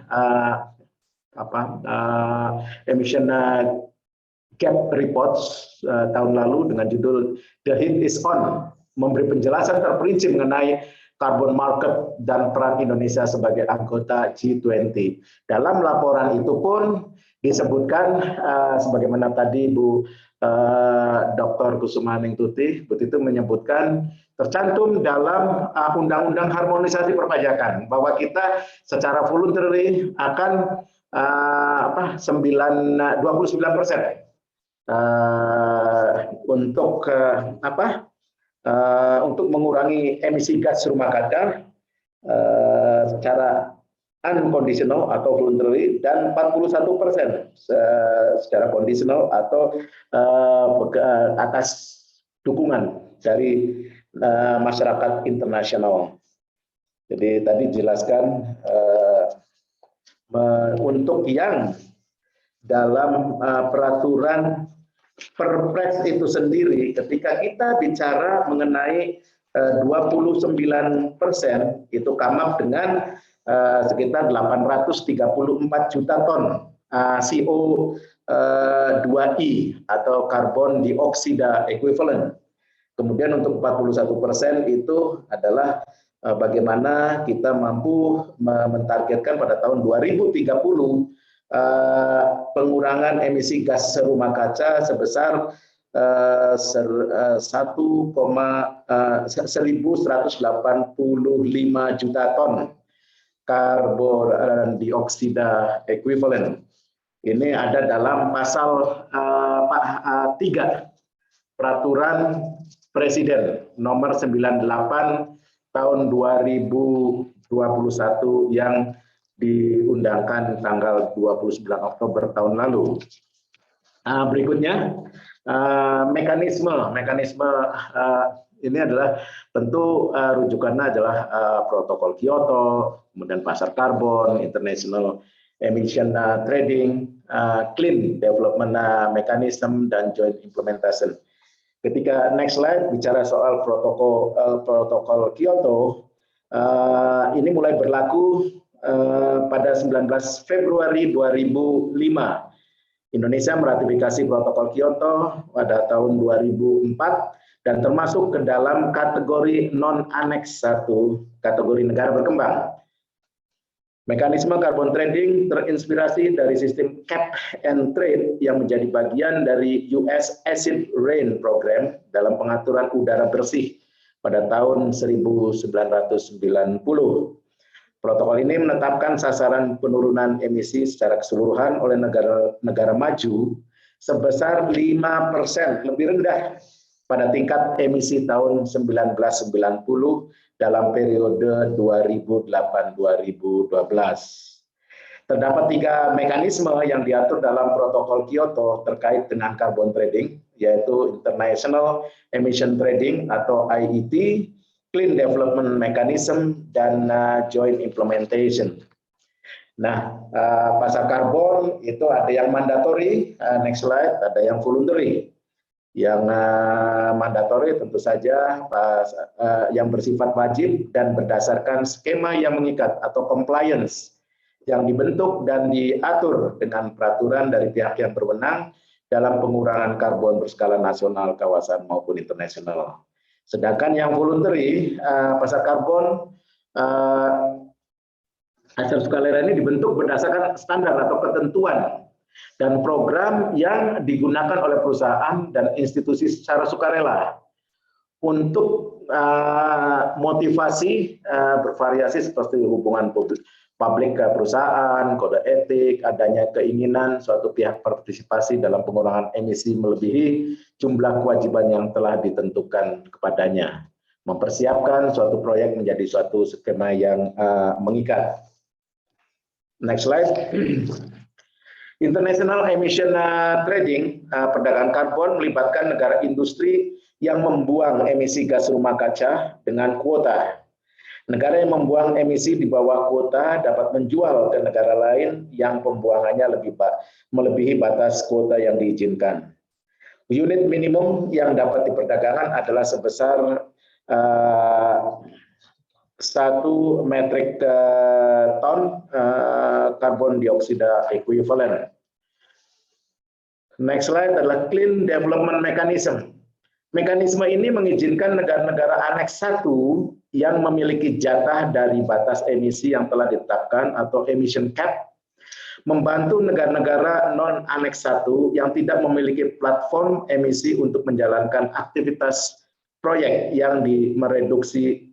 F: emission gap reports tahun lalu dengan judul The Heat is On, memberi penjelasan terperinci mengenai carbon market, dan peran Indonesia sebagai anggota G20. Dalam laporan itu pun disebutkan, sebagaimana tadi Bu Dr. Kusumaningtuti itu menyebutkan, tercantum dalam Undang-Undang Harmonisasi Perpajakan bahwa kita secara voluntary akan 29% untuk mengurangi emisi gas rumah kaca secara unconditional atau voluntary, dan 41% secara conditional atau atas dukungan dari masyarakat internasional. Jadi tadi jelaskan untuk yang dalam peraturan Perpres itu sendiri, ketika kita bicara mengenai 29%, itu come up dengan sekitar 834 juta ton CO2e atau karbon dioksida equivalent. Kemudian untuk 41% itu adalah bagaimana kita mampu mentargetkan pada tahun 2030 pengurangan emisi gas rumah kaca sebesar 1.185 juta ton karbon dioksida equivalent. Ini ada dalam pasal 3 Peraturan Presiden nomor 98 tahun 2021 yang diundangkan tanggal 29 Oktober tahun lalu. Berikutnya mekanisme ini adalah tentu rujukannya adalah protokol Kyoto, kemudian pasar karbon, international emission trading, clean development mechanism, dan joint implementation. Ketika next slide bicara soal protokol Kyoto, ini mulai berlaku pada 19 Februari 2005. Indonesia meratifikasi protokol Kyoto pada tahun 2004 dan termasuk ke dalam kategori non-annex 1, kategori negara berkembang. Mekanisme carbon trading terinspirasi dari sistem cap and trade yang menjadi bagian dari US Acid Rain Program dalam pengaturan udara bersih pada tahun 1990. Protokol ini menetapkan sasaran penurunan emisi secara keseluruhan oleh negara maju sebesar 5%, lebih rendah pada tingkat emisi tahun 1990 dalam periode 2008-2012. Terdapat 3 mekanisme yang diatur dalam protokol Kyoto terkait dengan carbon trading, yaitu International Emission Trading atau IET, Clean Development Mechanism, dan Joint Implementation. Nah, pasar karbon itu ada yang mandatory, next slide, ada yang voluntary. Yang mandatory tentu saja yang bersifat wajib dan berdasarkan skema yang mengikat atau compliance yang dibentuk dan diatur dengan peraturan dari pihak yang berwenang dalam pengurangan karbon berskala nasional, kawasan maupun internasional. Sedangkan yang voluntary, pasar karbon hasil sukarela ini dibentuk berdasarkan standar atau ketentuan dan program yang digunakan oleh perusahaan dan institusi secara sukarela untuk motivasi bervariasi seperti hubungan publik perusahaan, kode etik, adanya keinginan suatu pihak partisipasi dalam pengurangan emisi melebihi jumlah kewajiban yang telah ditentukan kepadanya, mempersiapkan suatu proyek menjadi suatu skema yang mengikat. Next slide. International Emission Trading, perdagangan karbon melibatkan negara industri yang membuang emisi gas rumah kaca dengan kuota. Negara yang membuang emisi di bawah kuota dapat menjual ke negara lain yang pembuangannya melebihi batas kuota yang diizinkan. Unit minimum yang dapat diperdagangkan adalah sebesar 1 metrik ton karbon dioksida equivalent. Next slide adalah Clean Development Mechanism. Mekanisme ini mengizinkan negara-negara Aneks 1 yang memiliki jatah dari batas emisi yang telah ditetapkan atau emission cap, membantu negara-negara non-Aneks 1 yang tidak memiliki platform emisi untuk menjalankan aktivitas proyek yang mereduksi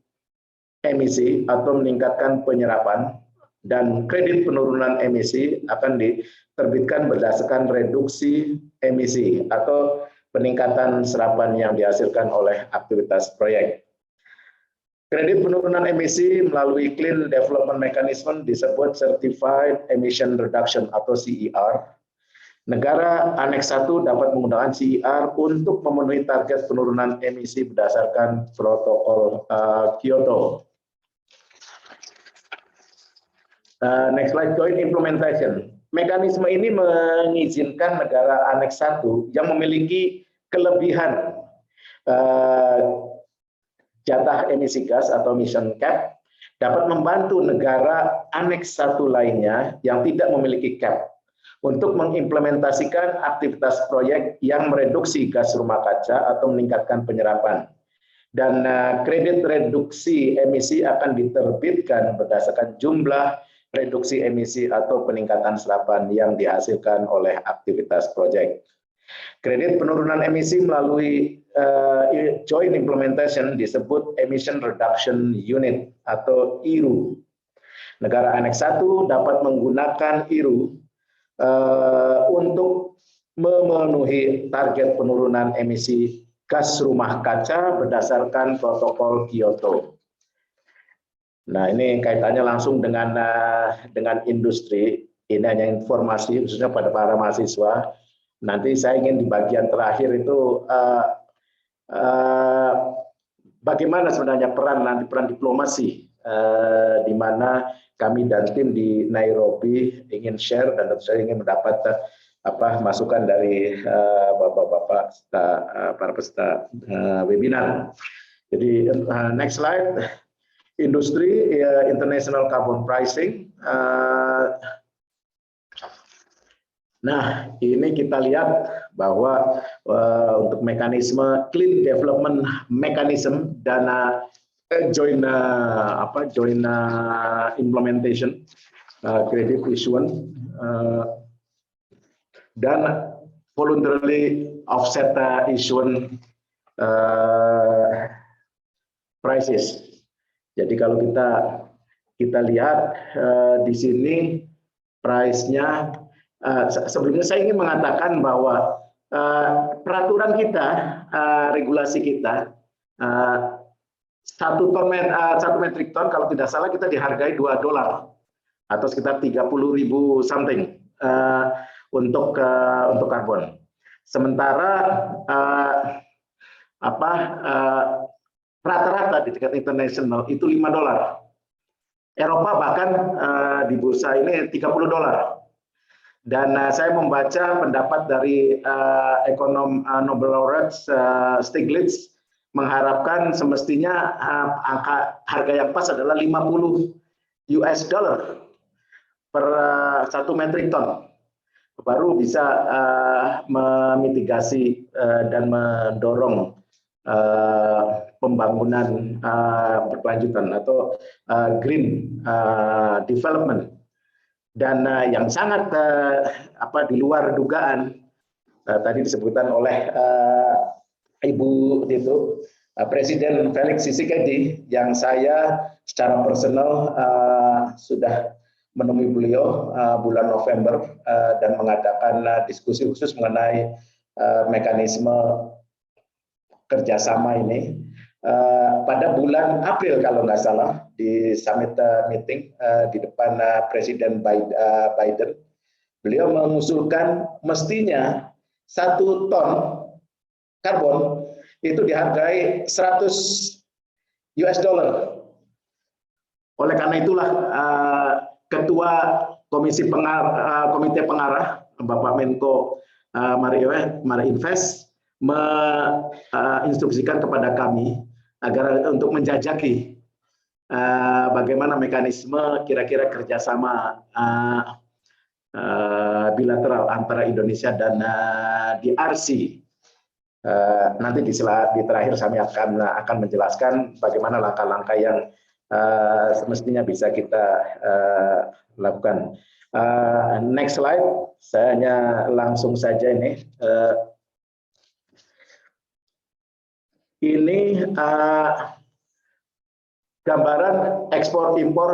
F: emisi atau meningkatkan penyerapan, dan kredit penurunan emisi akan diterbitkan berdasarkan reduksi emisi atau peningkatan serapan yang dihasilkan oleh aktivitas proyek. Kredit penurunan emisi melalui Clean Development Mechanism disebut Certified Emission Reduction atau CER. Negara Aneks 1 dapat menggunakan CER untuk memenuhi target penurunan emisi berdasarkan protokol Kyoto. Next slide, joint implementation. Mekanisme ini mengizinkan negara Aneks 1 yang memiliki kelebihan jatah emisi gas atau emission cap dapat membantu negara Aneks 1 lainnya yang tidak memiliki cap untuk mengimplementasikan aktivitas proyek yang mereduksi gas rumah kaca atau meningkatkan penyerapan. Dan kredit reduksi emisi akan diterbitkan berdasarkan jumlah reduksi emisi atau peningkatan serapan yang dihasilkan oleh aktivitas proyek. Kredit penurunan emisi melalui joint implementation disebut Emission Reduction Unit atau IRU. Negara Aneks 1 dapat menggunakan IRU untuk memenuhi target penurunan emisi gas rumah kaca berdasarkan protokol Kyoto. Nah, ini kaitannya langsung dengan industri. Ini hanya informasi khususnya pada para mahasiswa. Nanti saya ingin di bagian terakhir itu bagaimana sebenarnya peran diplomasi, di mana kami dan tim di Nairobi ingin share dan tentu saja ingin mendapat masukan dari bapak-bapak para peserta webinar. Jadi next slide, industri international carbon pricing. Nah, ini kita lihat bahwa untuk mekanisme Clean Development Mechanism dan joint implementation, credit issuance, dan voluntarily offset issuance prices. Jadi kalau kita lihat di sini price-nya. Sebelumnya saya ingin mengatakan bahwa peraturan kita, regulasi kita, 1 metrik ton kalau tidak salah kita dihargai $2 atau sekitar 30.000 something untuk karbon. Sementara rata-rata di tingkat internasional itu $5. Eropa bahkan di bursa ini $30. Dan saya membaca pendapat dari ekonom Nobel laureate Stiglitz mengharapkan semestinya angka harga yang pas adalah $50 per 1 metrik ton, baru bisa memitigasi dan mendorong pembangunan berkelanjutan atau green development. Dan yang sangat di luar dugaan tadi disebutkan oleh Ibu itu Presiden Felix Tshisekedi, yang saya secara personal sudah menemui beliau bulan November dan mengadakan diskusi khusus mengenai mekanisme kerjasama ini. Pada bulan April kalau nggak salah di summit meeting di depan Presiden Biden, beliau mengusulkan mestinya 1 ton karbon itu dihargai $100. Oleh karena itulah Ketua Komite Pengarah Bapak Menko Marinvest menginstruksikan kepada kami agar untuk menjajaki bagaimana mekanisme kira-kira kerjasama bilateral antara Indonesia dan DRC Nanti di terakhir kami akan menjelaskan bagaimana langkah-langkah yang semestinya bisa kita lakukan. Next slide, saya hanya langsung saja ini. Ini gambaran ekspor impor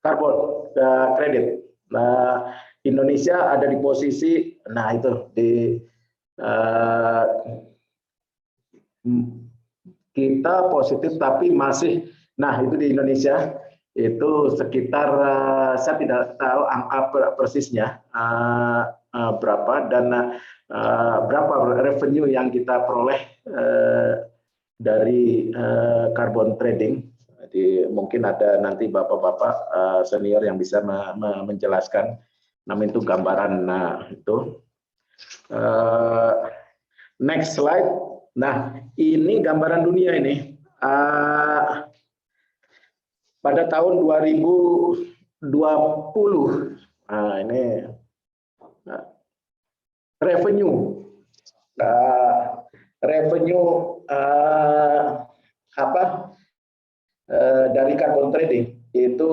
F: karbon kredit. Nah, Indonesia ada di posisi, nah itu di kita positif tapi masih, nah itu di Indonesia itu sekitar saya tidak tahu angka persisnya berapa dan berapa revenue yang kita peroleh dari carbon trading. Jadi mungkin ada nanti bapak-bapak senior yang bisa menjelaskan. Namun itu gambaran. Nah itu next slide. Nah ini gambaran dunia ini. Pada tahun 2020, nah ini revenue dari carbon trading itu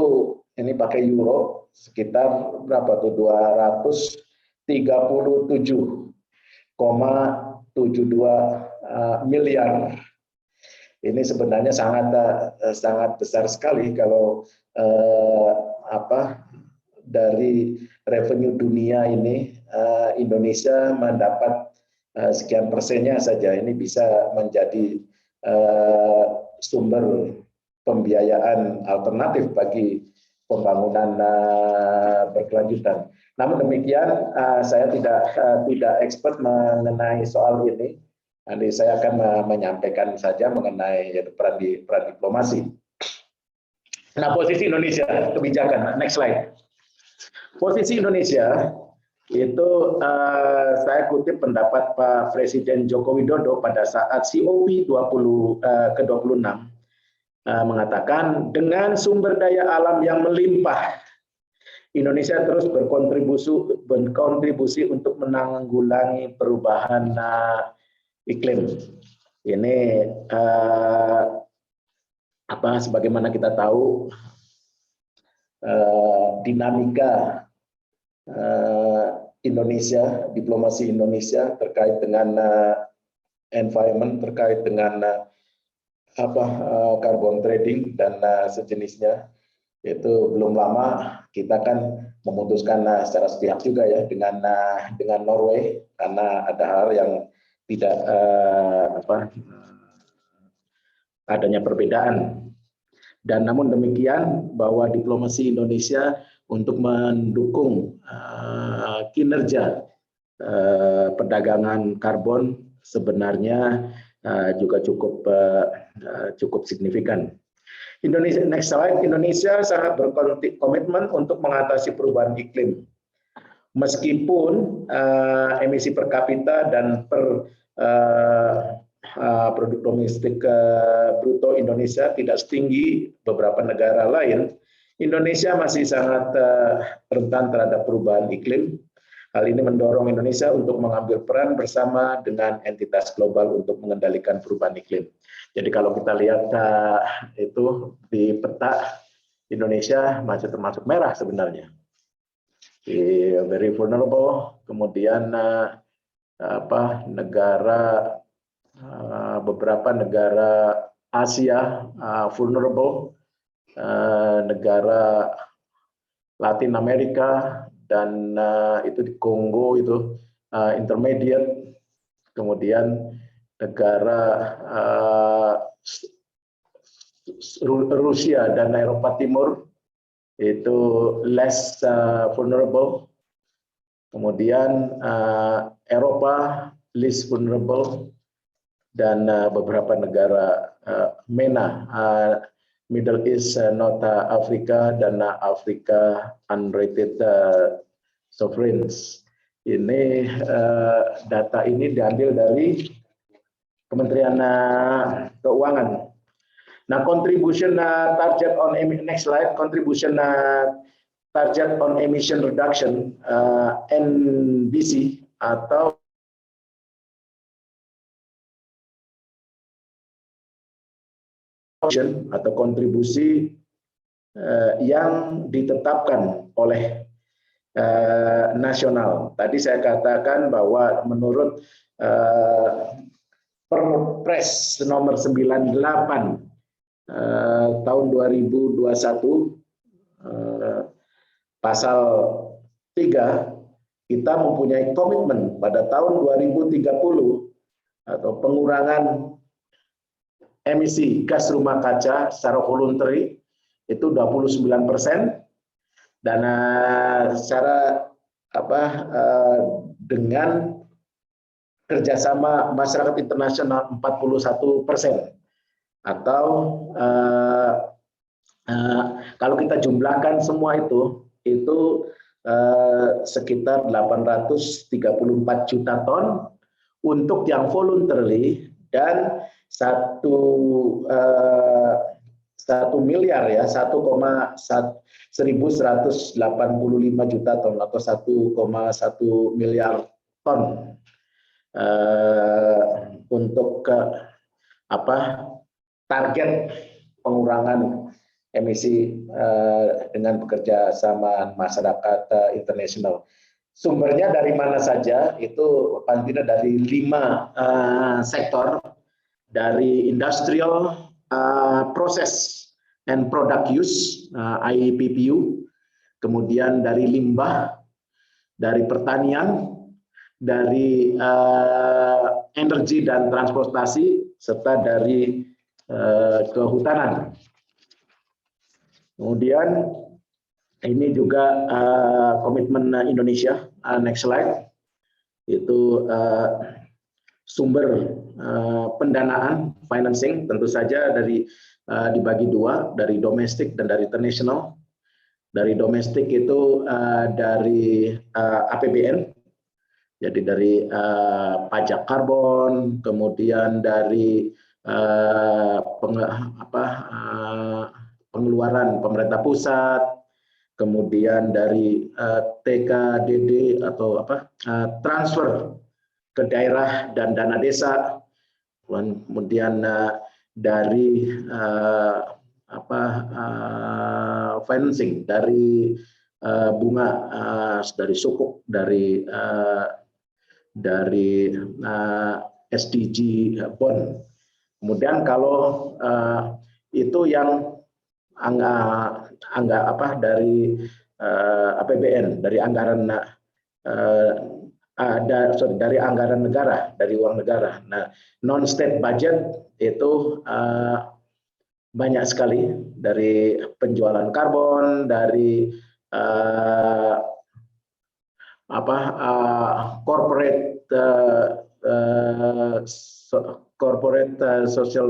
F: ini pakai euro sekitar berapa tuh 237,72 miliar. Ini sebenarnya sangat besar sekali kalau dari revenue dunia ini Indonesia mendapat sekian persennya saja. Ini bisa menjadi sumber pembiayaan alternatif bagi pembangunan berkelanjutan. Namun demikian saya tidak expert mengenai soal ini. Nanti saya akan menyampaikan saja mengenai peran diplomasi. Nah, posisi Indonesia, kebijakan. Next slide. Posisi Indonesia itu saya kutip pendapat Pak Presiden Joko Widodo pada saat COP ke-26 mengatakan dengan sumber daya alam yang melimpah, Indonesia terus berkontribusi untuk menanggulangi perubahan iklim. Ini sebagaimana kita tahu dinamika Indonesia, diplomasi Indonesia terkait dengan environment, terkait dengan carbon trading dan sejenisnya. Itu belum lama kita kan memutuskan secara sepihak juga ya dengan Norway karena ada hal yang tidak adanya perbedaan. Dan namun demikian bahwa diplomasi Indonesia untuk mendukung kinerja perdagangan karbon sebenarnya juga cukup signifikan. Indonesia, next slide. Indonesia sangat berkomitmen untuk mengatasi perubahan iklim. Meskipun emisi per kapita dan per produk domestik bruto Indonesia tidak setinggi beberapa negara lain, Indonesia masih sangat rentan terhadap perubahan iklim. Hal ini mendorong Indonesia untuk mengambil peran bersama dengan entitas global untuk mengendalikan perubahan iklim. Jadi kalau kita lihat itu di peta Indonesia masih termasuk merah sebenarnya. Very vulnerable, kemudian beberapa negara Asia vulnerable, negara Latin Amerika dan itu di Kongo itu intermediate, kemudian negara Rusia dan Eropa Timur itu less vulnerable, kemudian Eropa least vulnerable, dan beberapa negara MENA, Middle East, North Africa, dan Afrika unrated sovereigns. Ini data ini diambil dari Kementerian Keuangan. Nah, contribution target on next slide, contribution target on emission reduction (NBC) atau kontribusi yang ditetapkan oleh nasional. Tadi saya katakan bahwa menurut Perpres nomor 98 tahun 2021 pasal 3, kita mempunyai komitmen pada tahun 2030 atau pengurangan emisi gas rumah kaca secara voluntary itu 29%, dan secara dengan kerjasama masyarakat internasional 41%, atau kalau kita jumlahkan semua itu sekitar 834 juta ton untuk yang voluntary, dan 1 miliar ya 1,1185 juta ton atau 1,1 miliar ton untuk target pengurangan emisi dengan bekerja sama masyarakat internasional. Sumbernya dari mana saja? Itu paling tidak dari 5 sektor, dari industrial process and product use (IPPU), kemudian dari limbah, dari pertanian, dari energi dan transportasi, serta dari kehutanan. Kemudian ini juga komitmen Indonesia. Next slide. Itu sumber pendanaan, financing, tentu saja dibagi 2, dari domestik dan dari international. Dari domestik itu dari APBN, jadi dari pajak karbon, kemudian dari pengeluaran pemerintah pusat, kemudian dari TKDD atau transfer ke daerah dan dana desa, kemudian dari financing, dari bunga, dari sukuk, dari SDG bond. Kemudian kalau itu yang dari APBN, dari anggaran dari anggaran negara, dari uang negara. Nah, non-state budget itu banyak sekali, dari penjualan karbon, dari corporate social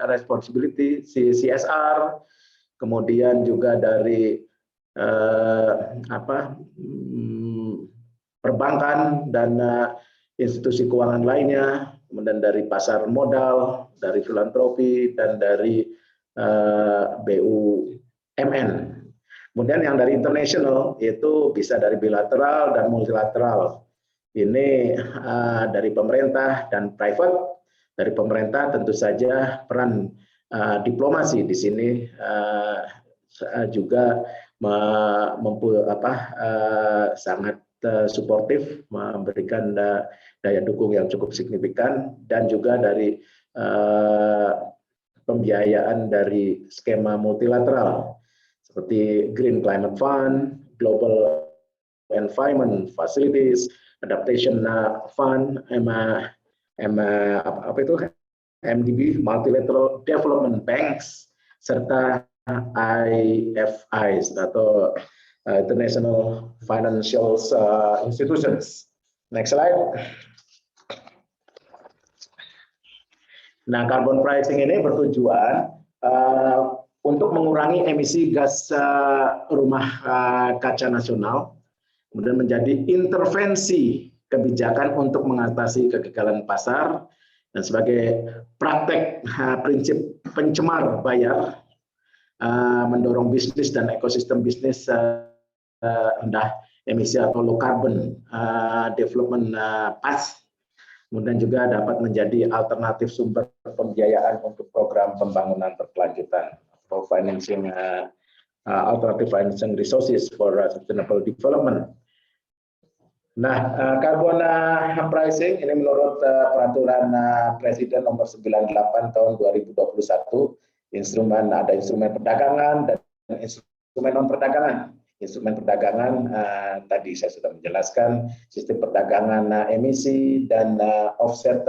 F: responsibility (CSR), kemudian juga dari perbankan dan institusi keuangan lainnya, kemudian dari pasar modal, dari filantropi, dan dari BUMN. Kemudian yang dari internasional itu bisa dari bilateral dan multilateral. Ini dari pemerintah dan private. Dari pemerintah tentu saja peran diplomasi di sini juga sangat suportif, memberikan daya dukung yang cukup signifikan, dan juga dari pembiayaan dari skema multilateral seperti Green Climate Fund, Global Environment Facilities, Adaptation Fund, MDB, Multilateral Development Banks, serta IFIs atau International Financial Institutions. Next slide. Nah, carbon pricing ini bertujuan untuk mengurangi emisi gas rumah kaca nasional, kemudian menjadi intervensi kebijakan untuk mengatasi kegagalan pasar, dan sebagai praktek prinsip pencemar bayar, mendorong bisnis dan ekosistem bisnis rendah emisi atau low carbon development path, kemudian juga dapat menjadi alternatif sumber pembiayaan untuk program pembangunan berkelanjutan atau financing alternative financing resources for sustainable development. Nah, carbon pricing ini menurut peraturan Presiden nomor 98 tahun 2021, ada instrumen perdagangan dan instrumen non perdagangan. Instrumen perdagangan tadi saya sudah menjelaskan sistem perdagangan emisi dan offset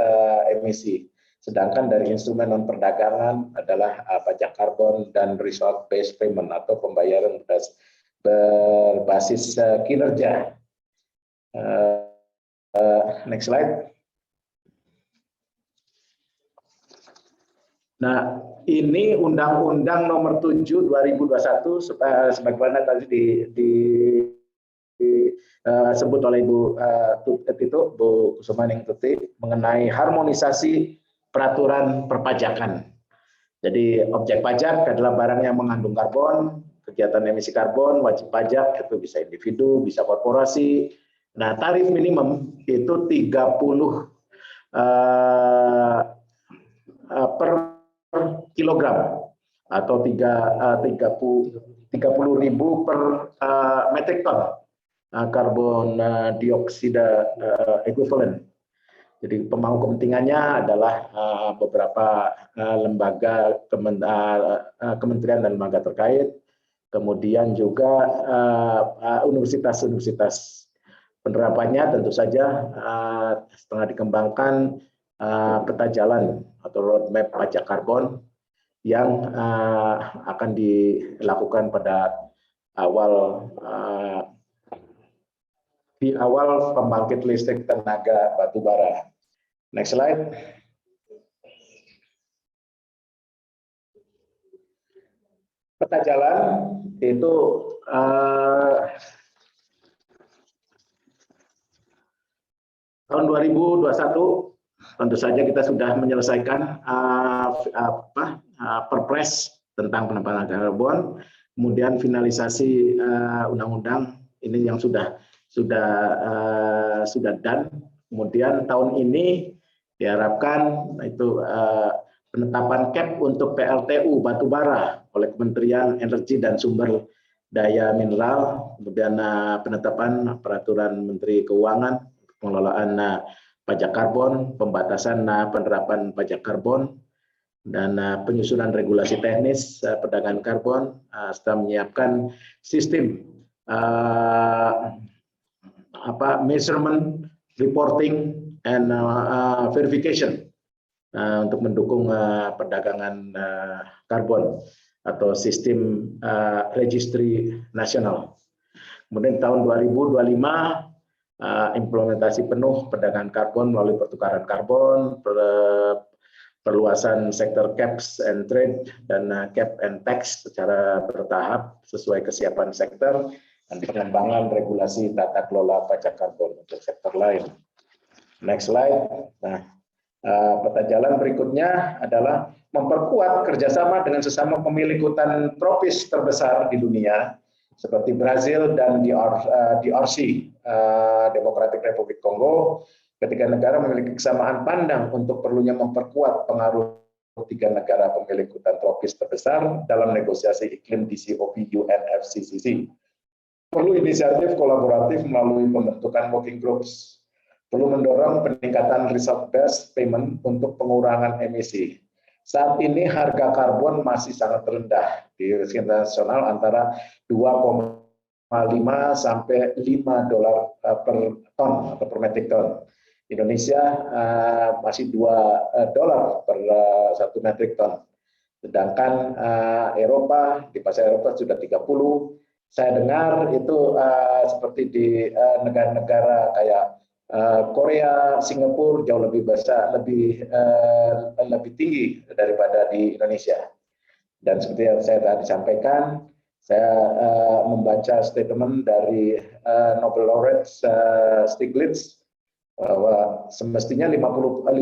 F: emisi. Sedangkan dari instrumen non perdagangan adalah pajak karbon dan result based payment atau pembayaran berbasis kinerja. Next slide. Nah, ini Undang-Undang Nomor 7 2021 sebagaimana tadi disebut oleh Bu Kusumaning Tuti mengenai harmonisasi peraturan perpajakan. Jadi objek pajak adalah barang yang mengandung karbon, kegiatan emisi karbon, wajib pajak itu bisa individu, bisa korporasi. Nah, tarif minimum itu 30 per kilogram atau 30.000 per metric ton karbon dioksida equivalent. Jadi pemangku kepentingannya adalah beberapa lembaga kementerian dan lembaga terkait, kemudian juga universitas-universitas. Penerapannya tentu saja setengah dikembangkan peta jalan atau roadmap pajak karbon yang akan dilakukan pada di awal pembangkit listrik tenaga batu bara. Next slide. Peta jalan itu tahun 2021 tentu saja kita sudah menyelesaikan Perpres tentang penempatan karbon, kemudian finalisasi undang-undang ini yang sudah done. Kemudian tahun ini diharapkan itu penetapan cap untuk PLTU batubara oleh Kementerian Energi dan Sumber Daya Mineral, kemudian penetapan peraturan Menteri Keuangan pengelolaan pajak karbon, pembatasan penerapan pajak karbon, dan penyusunan regulasi teknis perdagangan karbon, serta menyiapkan sistem measurement, reporting, and verification untuk mendukung perdagangan karbon atau sistem registry nasional. Kemudian tahun 2025 implementasi penuh perdagangan karbon melalui pertukaran karbon, perluasan sektor caps and trade dan cap and tax secara bertahap sesuai kesiapan sektor, dan pengembangan regulasi tata kelola pajak karbon untuk sektor lain. Next slide. Nah, peta jalan berikutnya adalah memperkuat kerjasama dengan sesama pemilik hutan tropis terbesar di dunia, seperti Brazil dan DRC, Democratic Republic Kongo. Ketiga negara memiliki kesamaan pandang untuk perlunya memperkuat pengaruh tiga negara pemilik hutan tropis terbesar dalam negosiasi iklim di COP-UNFCCC. Perlu inisiatif kolaboratif melalui pembentukan working groups. Perlu mendorong peningkatan result-based payment untuk pengurangan emisi. Saat ini harga karbon masih sangat rendah di internasional antara 2,5 sampai $5 per ton atau per metric ton. Indonesia masih $2 per 1 metric ton. Sedangkan Eropa, di pasar Eropa sudah 30. Saya dengar itu seperti di negara-negara kayak Korea, Singapura jauh lebih besar, lebih tinggi daripada di Indonesia. Dan seperti yang saya tadi sampaikan, saya membaca statement dari Nobel laureate Stiglitz bahwa semestinya 50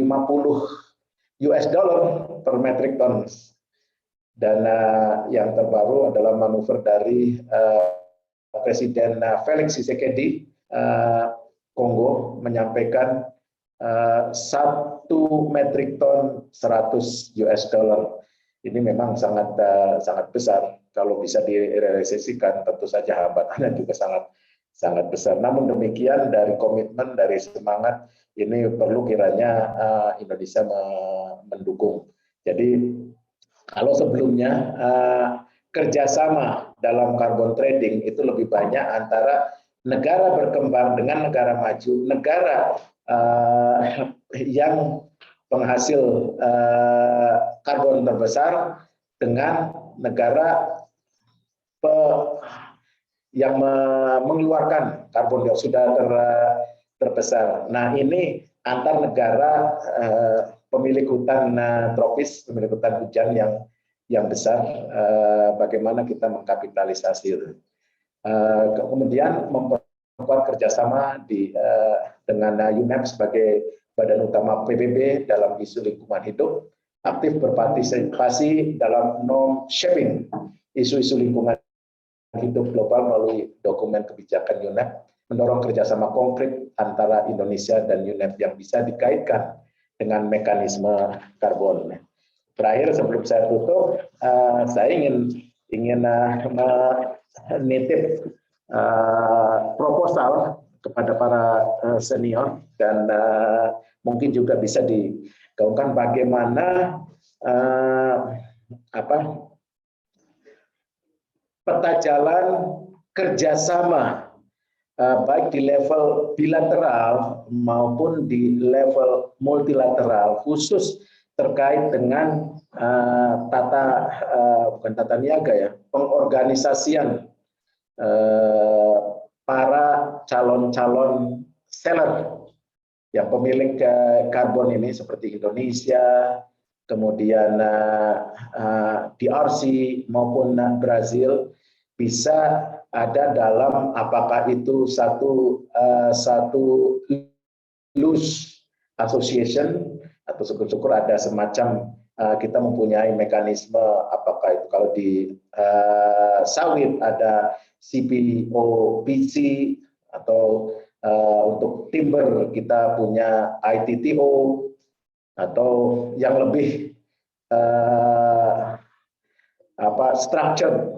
F: US dollar per metric ton. Dan yang terbaru adalah manuver dari Presiden Felix Tshisekedi Kongo menyampaikan 1 metrik ton 100 US dollar. Ini memang sangat besar. Kalau bisa direalisasikan, tentu saja hambatannya juga sangat besar. Namun demikian, dari komitmen, dari semangat, ini perlu kiranya Indonesia mendukung. Jadi kalau sebelumnya kerjasama dalam carbon trading itu lebih banyak antara negara berkembang dengan negara maju, negara yang penghasil karbon terbesar dengan negara yang mengeluarkan karbon dioksida terbesar. Nah, ini antar negara pemilik hutan tropis, pemilik hutan hujan yang besar, bagaimana kita mengkapitalisasi itu. Kemudian memperkuat kerjasama dengan UNEP sebagai badan utama PBB dalam isu lingkungan hidup, aktif berpartisipasi dalam norm shaping isu-isu lingkungan hidup global melalui dokumen kebijakan UNEP, mendorong kerjasama konkret antara Indonesia dan UNEP yang bisa dikaitkan dengan mekanisme karbon. Terakhir, sebelum saya tutup, saya ingin menitip proposal kepada para senior dan mungkin juga bisa digaungkan bagaimana peta jalan kerjasama baik di level bilateral maupun di level multilateral, khusus terkait dengan bukan tata niaga ya, pengorganisasian para calon-calon seller yang pemilik karbon ini seperti Indonesia, kemudian DRC maupun Brazil, bisa ada dalam apakah itu satu loose association atau syukur-syukur ada semacam kita mempunyai mekanisme, apakah itu kalau di sawit ada CPOPC atau untuk timber kita punya ITTO, atau yang lebih structured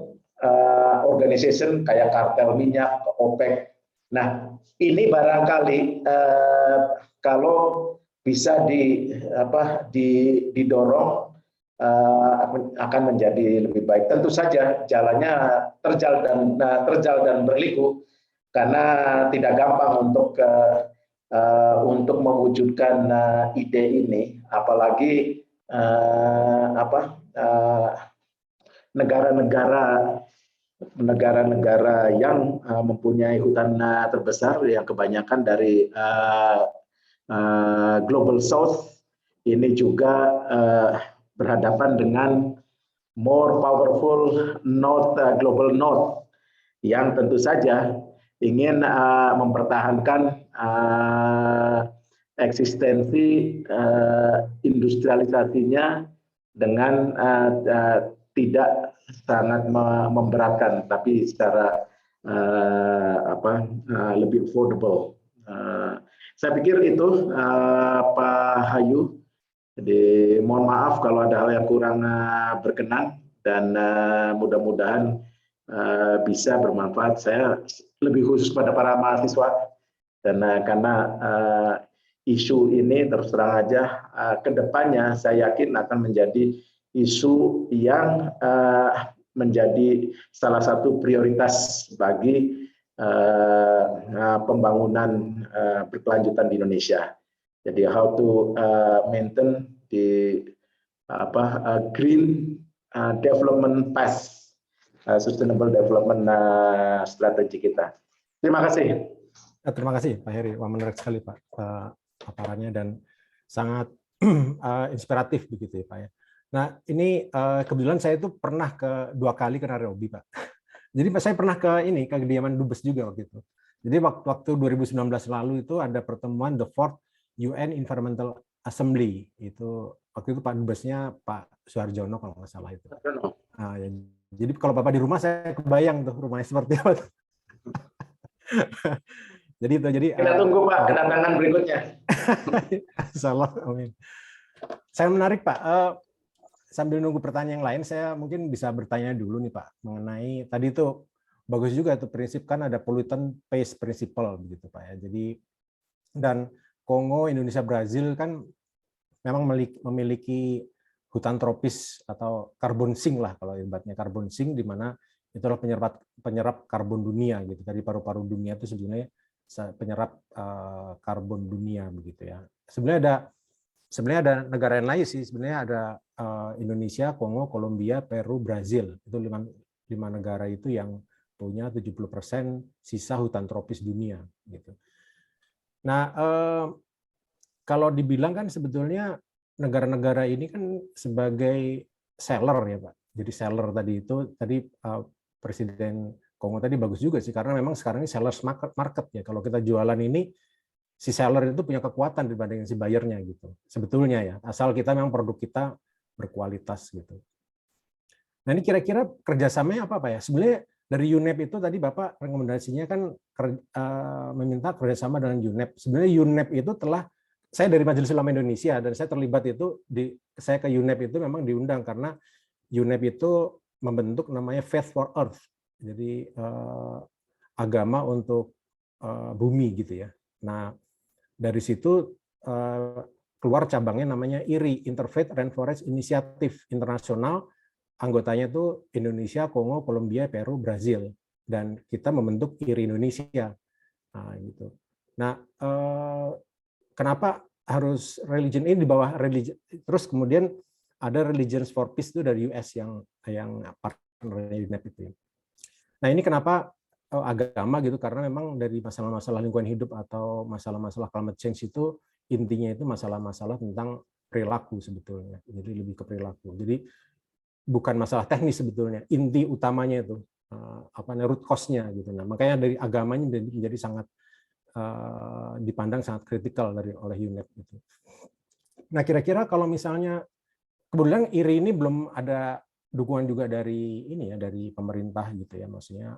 F: organization kayak kartel minyak, OPEC. Nah, ini barangkali kalau bisa didorong akan menjadi lebih baik. Tentu saja jalannya terjal dan berliku, karena tidak gampang untuk mewujudkan ide ini, apalagi negara-negara yang mempunyai hutan terbesar yang kebanyakan dari Global South ini juga berhadapan dengan more powerful North, Global North, yang tentu saja ingin mempertahankan eksistensi industrialisasinya dengan tidak sangat memberatkan, tapi secara lebih affordable. Saya pikir itu Pak Hayu. Jadi mohon maaf kalau ada hal yang kurang berkenan, dan mudah-mudahan bisa bermanfaat. Saya lebih khusus pada para mahasiswa, dan karena isu ini terus terang aja kedepannya saya yakin akan menjadi isu yang menjadi salah satu prioritas bagi pembangunan berkelanjutan di Indonesia. Jadi how to maintain the green development path, sustainable development strategi kita. Terima kasih.
E: Terima kasih Pak Heri. Wah, menarik sekali Pak paparannya dan sangat inspiratif begitu ya Pak ya. Nah, ini kebetulan saya itu pernah dua kali ke Nairobi, Pak. Jadi saya pernah ke kediaman Dubes juga waktu itu. Jadi waktu 2019 lalu itu ada pertemuan the 4th UN Environmental Assembly. Itu waktu itu Pak Dubesnya Pak Suharjono kalau nggak salah itu. Nah, ya, jadi kalau Bapak di rumah saya kebayang tuh rumahnya seperti apa. Jadi
F: Kita tunggu Pak kedatangan berikutnya.
E: Insyaallah, amin. Saya menarik Pak. Sambil nunggu pertanyaan yang lain, saya mungkin bisa bertanya dulu nih Pak mengenai tadi itu bagus juga itu prinsip kan ada pollutant pays principle begitu Pak ya. Jadi dan Kongo, Indonesia, Brazil kan memang memiliki hutan tropis atau carbon sink lah kalau ibaratnya carbon sink di mana itu adalah penyerap karbon dunia gitu. Dari paru-paru dunia itu sebenarnya penyerap karbon dunia begitu ya. Sebenarnya ada negara yang lain sih, sebenarnya ada Indonesia, Kongo, Kolombia, Peru, Brazil. Itu lima negara itu yang punya 70% sisa hutan tropis dunia gitu. Nah, kalau dibilang kan sebetulnya negara-negara ini kan sebagai seller ya Pak. Jadi seller tadi Presiden Kongo tadi bagus juga sih karena memang sekarang ini sellers market ya. Kalau kita jualan ini si seller itu punya kekuatan dibanding si buyernya gitu. Sebetulnya ya, asal kita memang produk kita berkualitas gitu. Nah ini kira-kira kerjasamanya apa Pak ya? Sebenarnya dari UNEP itu tadi Bapak rekomendasinya kan meminta kerjasama dengan UNEP. Sebenarnya UNEP itu saya dari Majelis Ulama Indonesia dan saya terlibat itu saya ke UNEP itu memang diundang karena UNEP itu membentuk namanya Faith for Earth. Jadi agama untuk bumi gitu ya. Nah, dari situ keluar cabangnya namanya IRI, Interfaith Rainforest Initiative Internasional, anggotanya itu Indonesia, Kongo, Kolombia, Peru, Brazil, dan kita membentuk IRI Indonesia. Nah, gitu. Nah, kenapa harus religion ini di bawah religion? Terus kemudian ada Religions for Peace itu dari US yang partner UNEP itu. Nah, ini kenapa agama gitu karena memang dari masalah-masalah lingkungan hidup atau masalah-masalah climate change itu intinya itu masalah-masalah tentang perilaku sebetulnya. Jadi lebih ke perilaku. Jadi bukan masalah teknis sebetulnya. Inti utamanya itu root cause-nya gitu. Nah, makanya dari agamanya menjadi sangat dipandang sangat kritikal oleh UNEP gitu. Nah, kira-kira kalau misalnya kebetulan IRI ini belum ada dukungan juga dari dari pemerintah gitu ya, maksudnya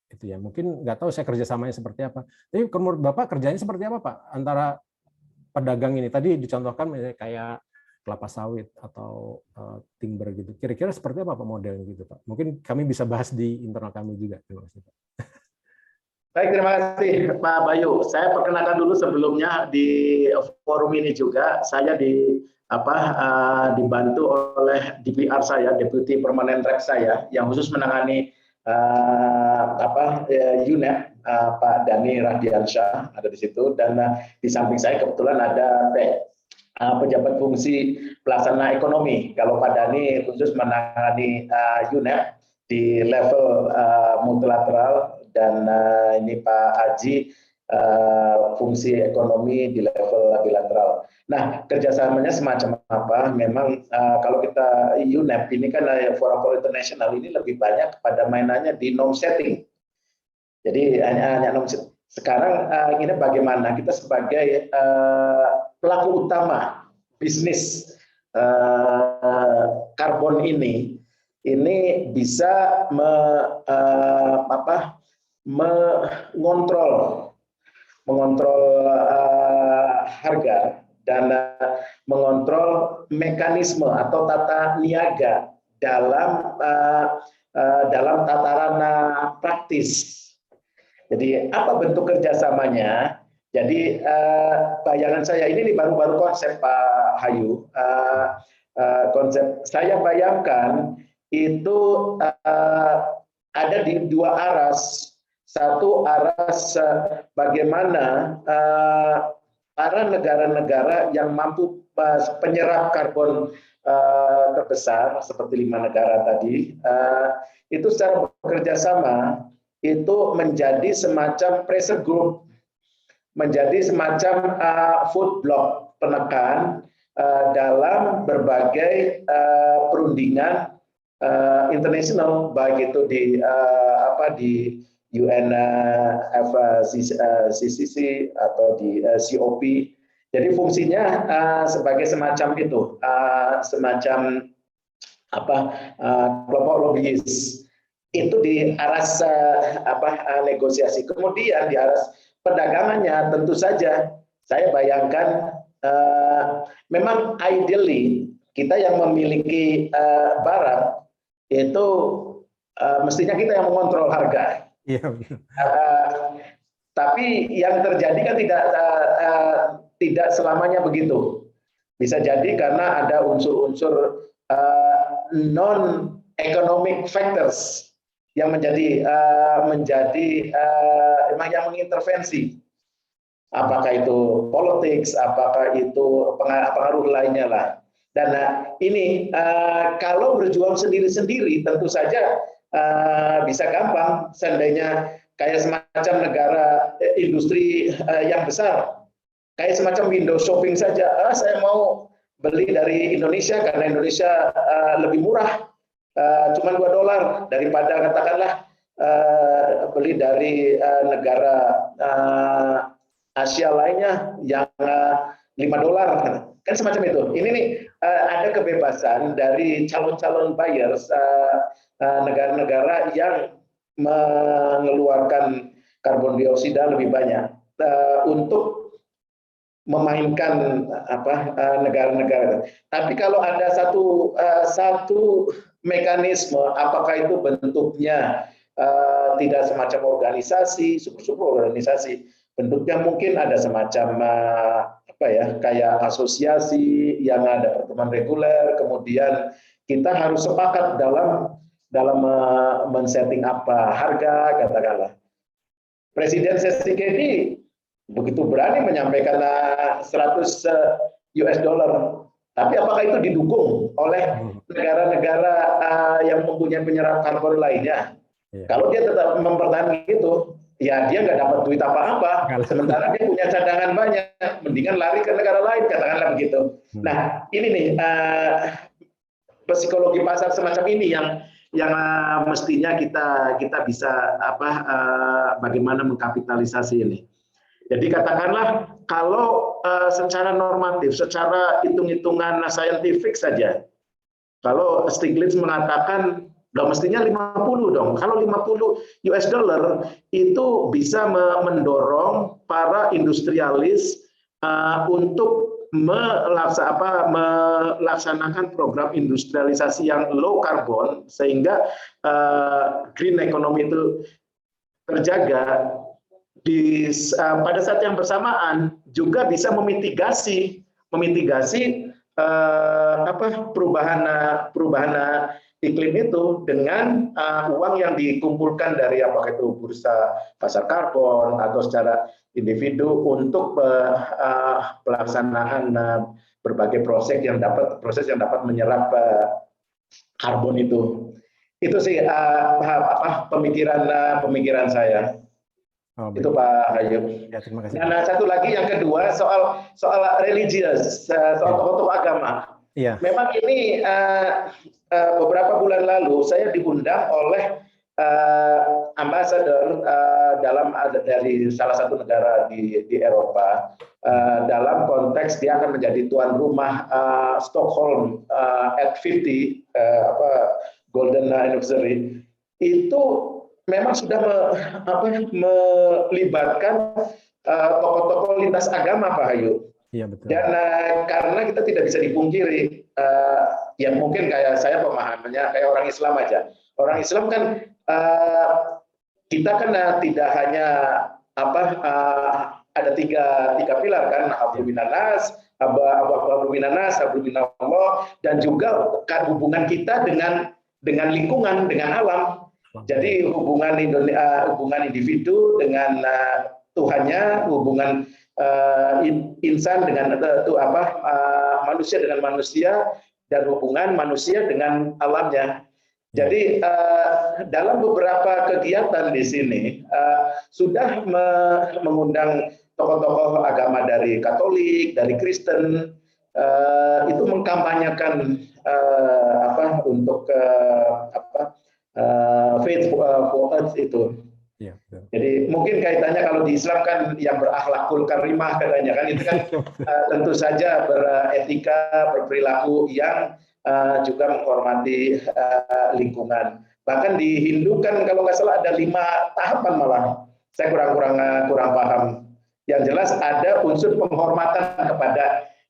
E: itu ya mungkin nggak tahu saya kerjasamanya seperti apa. Tapi menurut Bapak kerjanya seperti apa Pak antara pedagang ini? Tadi dicontohkan misalnya kayak kelapa sawit atau timber gitu. Kira-kira seperti apa Pak modelnya gitu Pak? Mungkin kami bisa bahas di internal kami juga. Terima kasih Pak.
F: Baik, terima kasih Pak Bayu. Saya perkenalkan dulu sebelumnya di forum ini juga saya dibantu oleh DPR saya, Deputy Permanent Rep saya, yang khusus menangani UNEP, Pak Dhani Radiansyah ada di situ, dan di samping saya kebetulan ada pejabat fungsi pelaksana ekonomi. Kalau Pak Dhani khusus menangani UNEP di level multilateral, dan ini Pak Aji fungsi ekonomi di level bilateral. Nah, kerjasamanya semacam apa? Memang kalau kita UNEP ini kan Forum for International ini lebih banyak pada mainannya di norm setting. Jadi hanya norm setting. Sekarang ini bagaimana kita sebagai pelaku utama bisnis karbon ini bisa mengontrol harga dan mengontrol mekanisme atau tata niaga dalam tataran praktis. Jadi apa bentuk kerjasamanya? Jadi bayangan saya ini baru-baru konsep Pak Hayu. Konsep saya bayangkan itu ada di dua aras. Satu aras bagaimana para negara-negara yang mampu penyerap karbon terbesar seperti 5 negara tadi itu secara bekerja sama itu menjadi semacam pressure group, menjadi semacam food block penekan dalam berbagai perundingan internasional, baik itu di UNFCCC atau di COP. Jadi fungsinya sebagai semacam itu, semacam kelompok lobbyis. itu di aras negosiasi. Kemudian di aras perdagangannya tentu saja saya bayangkan memang ideally kita yang memiliki barang itu mestinya kita yang mengontrol harga.
E: Iya.
F: Tapi yang terjadi kan tidak selamanya begitu. Bisa jadi karena ada unsur-unsur non-economic factors yang yang mengintervensi. Apakah itu politics, apakah itu pengaruh lainnya lah. Dan ini kalau berjuang sendiri-sendiri tentu saja bisa gampang, seandainya kayak semacam negara industri yang besar, kayak semacam window shopping saja. Saya mau beli dari Indonesia karena Indonesia lebih murah, cuma $2 daripada katakanlah beli dari negara Asia lainnya yang $5, kan semacam itu. Ini nih ada kebebasan dari calon-calon buyers negara-negara yang mengeluarkan karbon dioksida lebih banyak untuk memainkan negara-negara. Tapi kalau ada satu mekanisme, apakah itu bentuknya tidak semacam organisasi, super organisasi, bentuknya mungkin ada semacam kayak asosiasi yang ada pertemuan reguler, kemudian kita harus sepakat dalam men-setting apa harga, katakanlah. Presiden Tshisekedi begitu berani menyampaikan $100, tapi apakah itu didukung oleh negara-negara yang mempunyai penyerap karbon lainnya? Kalau dia tetap mempertahankan itu, ya dia nggak dapat duit apa-apa, sementara dia punya cadangan banyak, mendingan lari ke negara lain, katakanlah begitu. Nah, ini nih psikologi pasar semacam ini yang mestinya kita bisa bagaimana mengkapitalisasi ini. Jadi katakanlah kalau secara normatif, secara hitung-hitungan saintifik saja, kalau Stiglitz mengatakan mestinya 50 dong. Kalau $50 itu bisa mendorong para industrialis untuk melaksanakan program industrialisasi yang low carbon sehingga green economy itu terjaga. Pada saat yang bersamaan juga bisa memitigasi perubahan iklim itu dengan uang yang dikumpulkan dari apakah itu bursa pasar karbon atau secara individu untuk pelaksanaan berbagai proses yang dapat menyerap karbon itu. Itu sih pemikiran saya. Itu Pak Hayu.
E: Ya, terima kasih.
F: Dan satu lagi yang kedua soal religius, soal tokoh agama.
E: Iya.
F: Memang ini beberapa bulan lalu saya diundang oleh ambasador dari salah satu negara di Eropa dalam konteks dia akan menjadi tuan rumah Stockholm at 50 Golden Anniversary. Itu memang sudah melibatkan tokoh-tokoh lintas agama, Pak Hayu.
E: Iya, betul.
F: Dan karena kita tidak bisa dipungkiri, ya mungkin kayak saya pemahamannya kayak orang Islam aja. Orang Islam kan kita kan tidak hanya ada tiga pilar kan, hablum minanas, hablum minallah, dan juga hubungan kita dengan lingkungan, dengan alam. Jadi hubungan individu dengan Tuhannya, hubungan insan dengan manusia dengan manusia, dan hubungan manusia dengan alamnya. Jadi dalam beberapa kegiatan di sini sudah mengundang tokoh-tokoh agama dari Katolik, dari Kristen, itu mengkampanyekan untuk faith for earth itu.
E: Ya,
F: jadi mungkin kaitannya kalau di Islam kan yang berakhlakul karimah katanya kan, itu kan tentu saja beretika, berperilaku yang juga menghormati lingkungan. Bahkan di Hindu kan kalau nggak salah ada 5 tahapan malah. Saya kurang paham. Yang jelas ada unsur penghormatan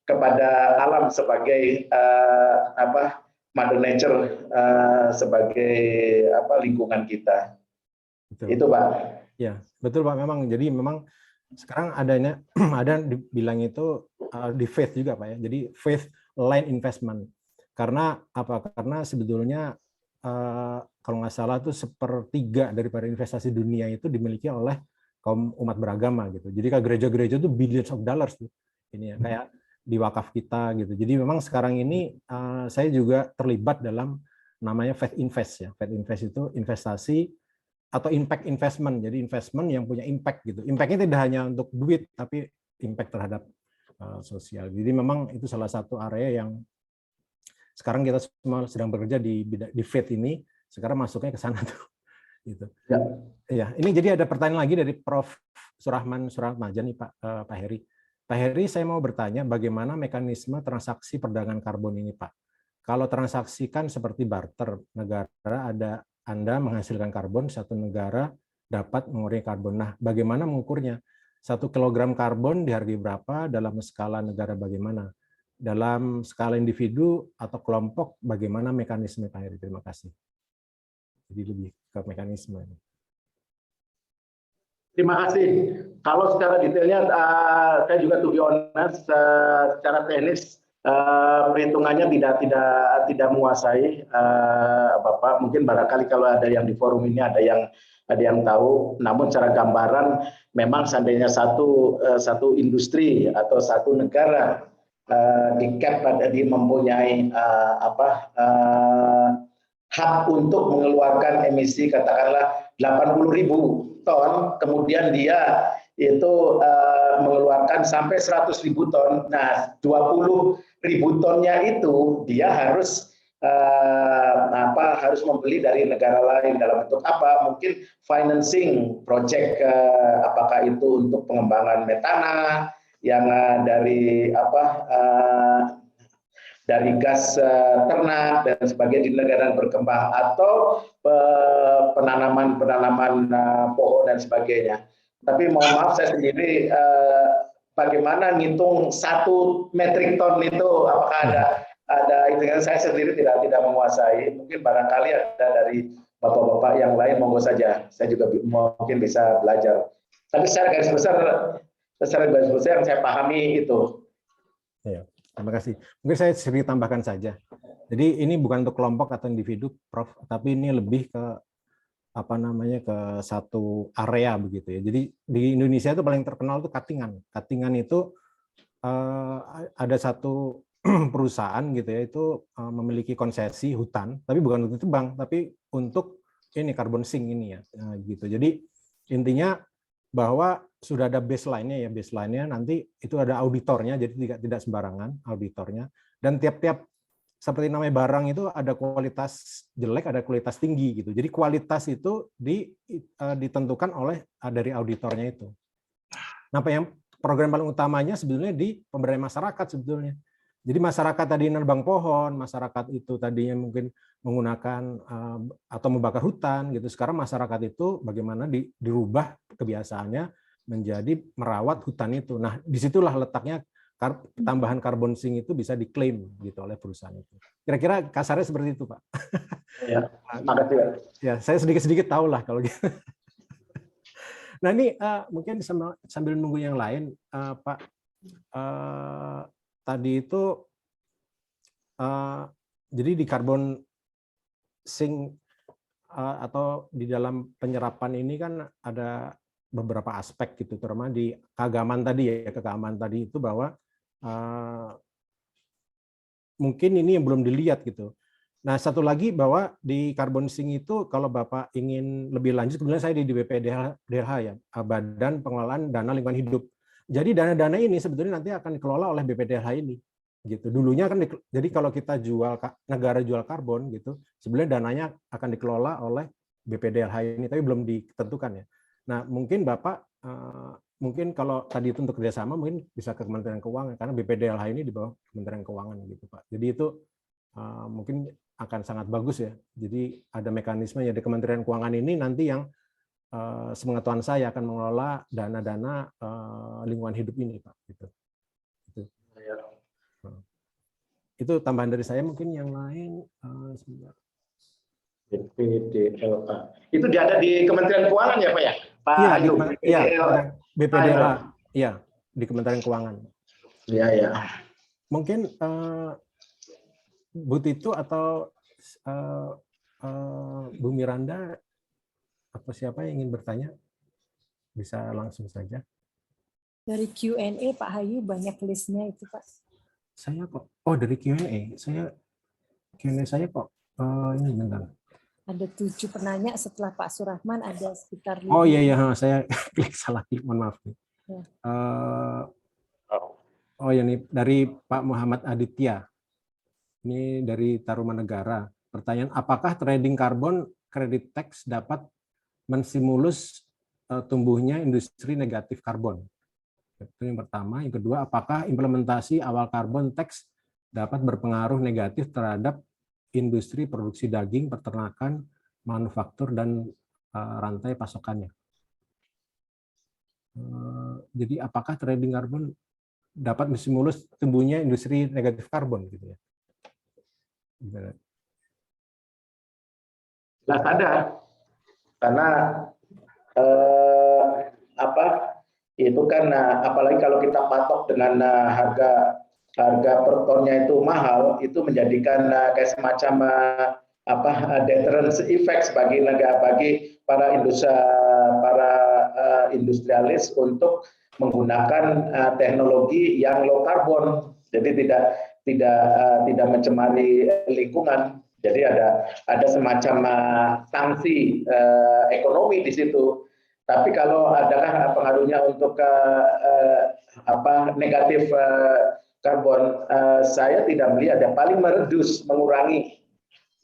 F: kepada alam sebagai Mother Nature, sebagai lingkungan kita.
E: Betul.
F: Itu Pak.
E: Ya, betul Pak. Memang jadi memang sekarang ada dibilang itu di faith juga Pak ya. Jadi faith line investment. Karena apa? Karena sebetulnya kalau nggak salah tuh 1/3 daripada investasi dunia itu dimiliki oleh kaum umat beragama gitu. Jadi kalau gereja-gereja itu billions of dollars tuh. Ini ya kayak di wakaf kita gitu. Jadi memang sekarang ini saya juga terlibat dalam namanya faith invest ya. Faith invest itu investasi atau impact investment. Jadi investment yang punya impact gitu. Impact-nya tidak hanya untuk duit tapi impact terhadap sosial. Jadi memang itu salah satu area yang sekarang kita semua sedang bekerja di faith ini, sekarang masuknya ke sana tuh. Gitu.
F: Ya.
E: Ya, ini jadi ada pertanyaan lagi dari Prof. Surahman nih Pak Heri. Pak Heri, saya mau bertanya bagaimana mekanisme transaksi perdagangan karbon ini Pak? Kalau transaksikan seperti barter, negara Anda menghasilkan karbon, satu negara dapat mengurangi karbon. Nah, bagaimana mengukurnya? 1 kilogram karbon dihargai berapa, dalam skala negara bagaimana? Dalam skala individu atau kelompok, bagaimana mekanisme Pak Heri? Terima kasih. Jadi lebih ke mekanisme.
F: Terima kasih. Kalau secara detailnya, saya juga to be honest, secara teknis perhitungannya tidak menguasai, Bapak. Mungkin barangkali kalau ada yang di forum ini ada yang tahu. Namun secara gambaran, memang seandainya satu industri atau satu negara di cap di mempunyai hak untuk mengeluarkan emisi katakanlah 80.000 ton, kemudian dia itu mengeluarkan sampai 100.000 ton. Nah, 20.000 tonnya itu dia harus harus membeli dari negara lain dalam bentuk apa? Mungkin financing project, apakah itu untuk pengembangan metana yang dari dari gas ternak dan sebagainya di negara berkembang, atau penanaman pohon dan sebagainya. Tapi mohon maaf, saya sendiri bagaimana ngitung 1 metrik ton itu, apakah ada itu, saya sendiri tidak menguasai. Mungkin barangkali ada dari bapak-bapak yang lain, monggo saja, saya juga mungkin bisa belajar. Tapi secara garis besar yang saya pahami itu.
E: Ya, terima kasih. Mungkin saya sedikit tambahkan saja. Jadi ini bukan untuk kelompok atau individu, Prof, tapi ini lebih ke ke satu area begitu ya. Jadi di Indonesia itu paling terkenal itu Katingan. Katingan itu ada satu perusahaan gitu ya, itu memiliki konsesi hutan, tapi bukan untuk tebang, tapi untuk ini carbon sink ini ya, gitu. Jadi intinya bahwa sudah ada baseline-nya ya, baseline-nya nanti itu ada auditornya, jadi tidak sembarangan auditornya, dan tiap-tiap seperti namanya barang itu ada kualitas jelek, ada kualitas tinggi gitu. Jadi kualitas itu ditentukan oleh dari auditornya itu. Nah, yang program paling utamanya sebetulnya di pemberdayaan masyarakat sebetulnya. Jadi masyarakat tadi nebang pohon, masyarakat itu tadinya mungkin menggunakan atau membakar hutan gitu. Sekarang masyarakat itu bagaimana dirubah kebiasaannya menjadi merawat hutan itu. Nah, disitulah letaknya tambahan karbon sink itu bisa diklaim gitu oleh perusahaan itu. Kira-kira kasarnya seperti itu, Pak.
F: Ya, makasih.
E: Ya, saya sedikit-sedikit tahu lah kalau gitu. Nah, ini mungkin sambil nunggu yang lain, Pak. Tadi itu jadi di carbon sink atau di dalam penyerapan ini kan ada beberapa aspek gitu, terutama di keagamaan tadi ya, keagamaan tadi itu bahwa mungkin ini yang belum dilihat gitu. Nah, satu lagi bahwa di carbon sink itu kalau Bapak ingin lebih lanjut, kebetulan saya di BPDLH ya, Badan Pengelolaan Dana Lingkungan Hidup. Jadi dana-dana ini sebetulnya nanti akan dikelola oleh BPDLH ini. Gitu. Dulunya kan jadi kalau kita negara jual karbon gitu, sebenarnya dananya akan dikelola oleh BPDLH ini, tapi belum ditentukan ya. Nah, mungkin Bapak mungkin kalau tadi itu untuk kerjasama mungkin bisa ke Kementerian Keuangan, karena BPDLH ini di bawah Kementerian Keuangan gitu Pak. Jadi itu mungkin akan sangat bagus ya. Jadi ada mekanisme ya di Kementerian Keuangan ini nanti yang sepengetahuan saya akan mengelola dana-dana lingkungan hidup ini, Pak. Gitu. Itu tambahan dari saya, mungkin yang lain sebentar.
F: BPDLA. Itu ada di Kementerian Keuangan ya, Pak ya? Pak
E: Iya,
F: Ayu.
E: iya, BPDLA. Iya, di Kementerian Keuangan.
F: Iya, ya.
E: Mungkin Bu Titu atau Bu Miranda atau siapa yang ingin bertanya bisa langsung saja.
D: Dari Q&A Pak Hayu banyak listnya itu Pak.
E: Saya kok, dari Q&A, Q&A saya kok ini bentar.
D: Ada 7 penanya setelah Pak Surahman, ada sekitar 5.
E: Oh iya, saya salah klik, mohon maaf.
D: Ya.
E: Oh ya, nih dari Pak Muhammad Aditya. Ini dari Tarumanegara. Pertanyaan, apakah trading karbon credit tax dapat menstimulus tumbuhnya industri negatif karbon? Itu yang pertama. Yang kedua, apakah implementasi awal karbon tax dapat berpengaruh negatif terhadap industri produksi daging, peternakan, manufaktur, dan rantai pasokannya? Jadi apakah trading karbon dapat menstimulus tumbuhnya industri negatif karbon gitu ya?
F: Jelas ada, karena itu kan apalagi kalau kita patok dengan harga per tonnya itu mahal, itu menjadikan kayak semacam deterrence effect bagi negara, bagi para industrialis untuk menggunakan teknologi yang low carbon, jadi tidak mencemari lingkungan. Jadi ada semacam sanksi ekonomi di situ. Tapi kalau adakah pengaruhnya untuk negatif karbon, saya tidak melihat. Yang paling meredus, mengurangi,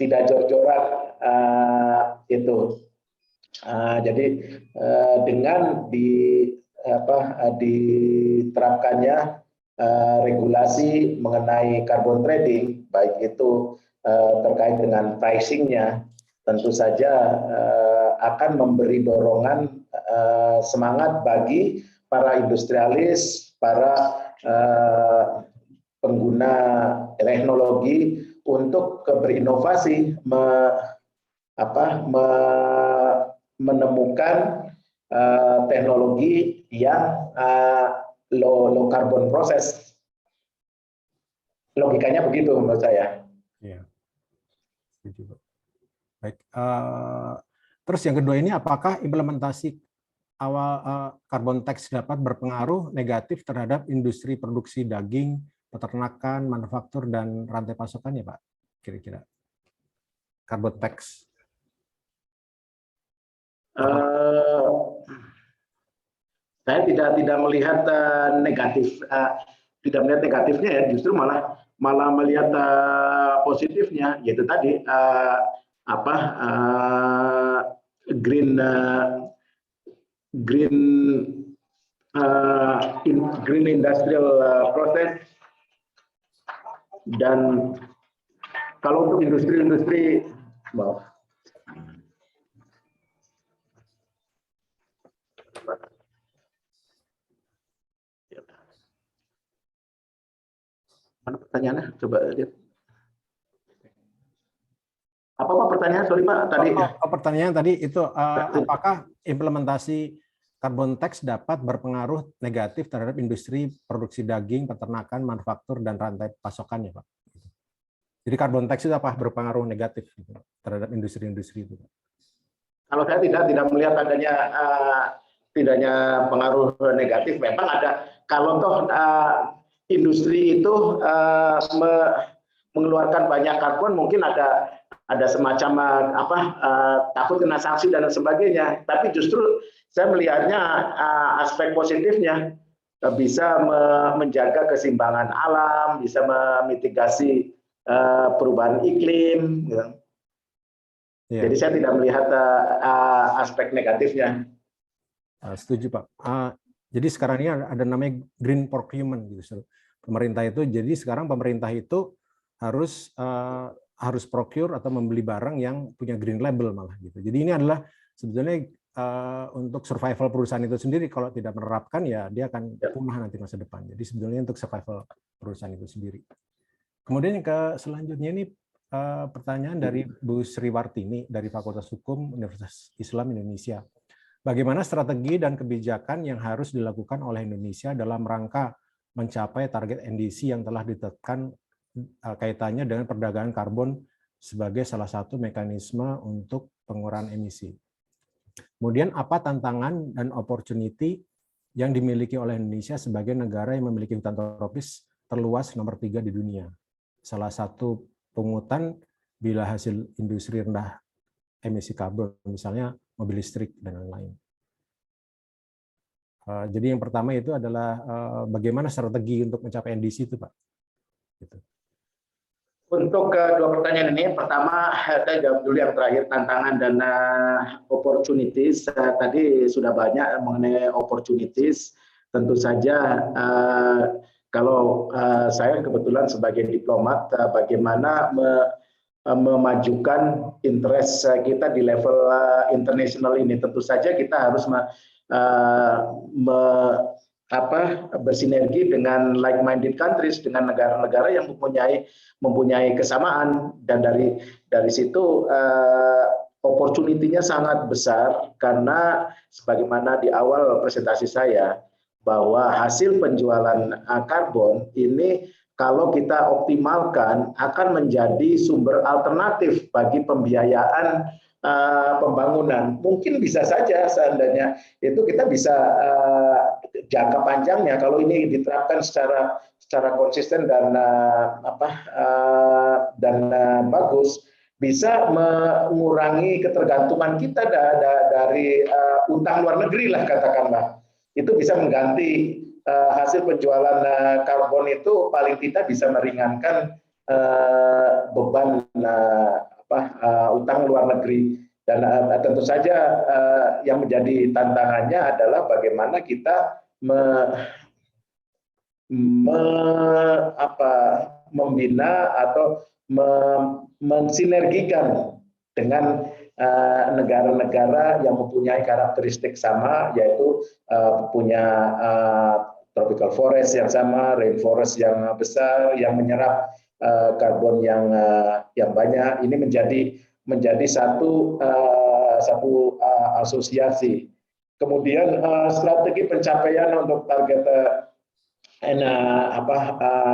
F: tidak jor-joran itu. Jadi dengan diterapkannya regulasi mengenai carbon trading, baik itu terkait dengan pricing-nya, tentu saja akan memberi dorongan semangat bagi para industrialis, para pengguna teknologi untuk berinovasi, menemukan teknologi yang low carbon process. Logikanya begitu menurut saya.
E: Iya. Baik. Terus yang kedua ini, apakah implementasi awal carbon tax dapat berpengaruh negatif terhadap industri produksi daging, peternakan, manufaktur, dan rantai pasokannya, Pak? Kira-kira carbon tax.
F: Saya tidak melihat negatif, tidak melihat negatifnya ya, justru malah melihat positifnya, yaitu tadi green industrial process. Dan kalau untuk industri-industri, mana pertanyaannya? Coba lihat. Apa pertanyaan? Sorry Pak, tadi.
E: Pertanyaan tadi itu apakah implementasi carbon tax dapat berpengaruh negatif terhadap industri produksi daging, peternakan, manufaktur, dan rantai pasokannya, Pak? Jadi carbon tax itu apa berpengaruh negatif terhadap industri-industri itu?
F: Kalau saya tidak melihat tidaknya pengaruh negatif. Memang ada, kalau toh industri itu mengeluarkan banyak karbon, mungkin ada semacam takut kena sanksi dan sebagainya. Tapi justru saya melihatnya aspek positifnya, bisa menjaga keseimbangan alam, bisa memitigasi perubahan iklim. Gitu. Ya. Jadi saya tidak melihat aspek negatifnya.
E: Setuju Pak. Jadi sekarang ini ada namanya green procurement gitu. Pemerintah itu, jadi sekarang pemerintah itu harus procure atau membeli barang yang punya green label malah gitu. Jadi ini adalah sebetulnya untuk survival perusahaan itu sendiri. Kalau tidak menerapkan ya dia akan punah nanti masa depan. Jadi sebetulnya untuk survival perusahaan itu sendiri. Kemudian yang selanjutnya ini pertanyaan dari Bu Sriwartini dari Fakultas Hukum Universitas Islam Indonesia. Bagaimana strategi dan kebijakan yang harus dilakukan oleh Indonesia dalam rangka mencapai target NDC yang telah ditetapkan kaitannya dengan perdagangan karbon sebagai salah satu mekanisme untuk pengurangan emisi. Kemudian apa tantangan dan opportunity yang dimiliki oleh Indonesia sebagai negara yang memiliki hutan tropis terluas nomor 3 di dunia. Salah satu pungutan bila hasil industri rendah emisi karbon, misalnya mobil listrik dan lain-lain. Jadi yang pertama itu adalah bagaimana strategi untuk mencapai NDC itu, Pak. Gitu.
F: Untuk kedua pertanyaan ini, pertama saya jawab dulu yang terakhir, tantangan dan opportunities. Tadi sudah banyak mengenai opportunities. Tentu saja kalau saya kebetulan sebagai diplomat, bagaimana memajukan interest kita di level internasional ini. Tentu saja kita harus bersinergi dengan like-minded countries, dengan negara-negara yang mempunyai kesamaan, dan dari situ opportunity-nya sangat besar, karena sebagaimana di awal presentasi saya bahwa hasil penjualan karbon ini kalau kita optimalkan akan menjadi sumber alternatif bagi pembiayaan pembangunan. Mungkin bisa saja seandainya itu kita bisa jangka panjangnya kalau ini diterapkan secara konsisten dan bagus, bisa mengurangi ketergantungan kita dari utang luar negeri lah katakanlah. Itu bisa mengganti hasil penjualan karbon itu, paling tidak bisa meringankan beban utang luar negeri. Dan tentu saja yang menjadi tantangannya adalah bagaimana kita membina atau mensinergikan dengan negara-negara yang mempunyai karakteristik sama, yaitu punya tropical forest yang sama, rainforest yang besar, yang menyerap karbon yang banyak. Ini menjadi satu asosiasi. Kemudian strategi pencapaian untuk target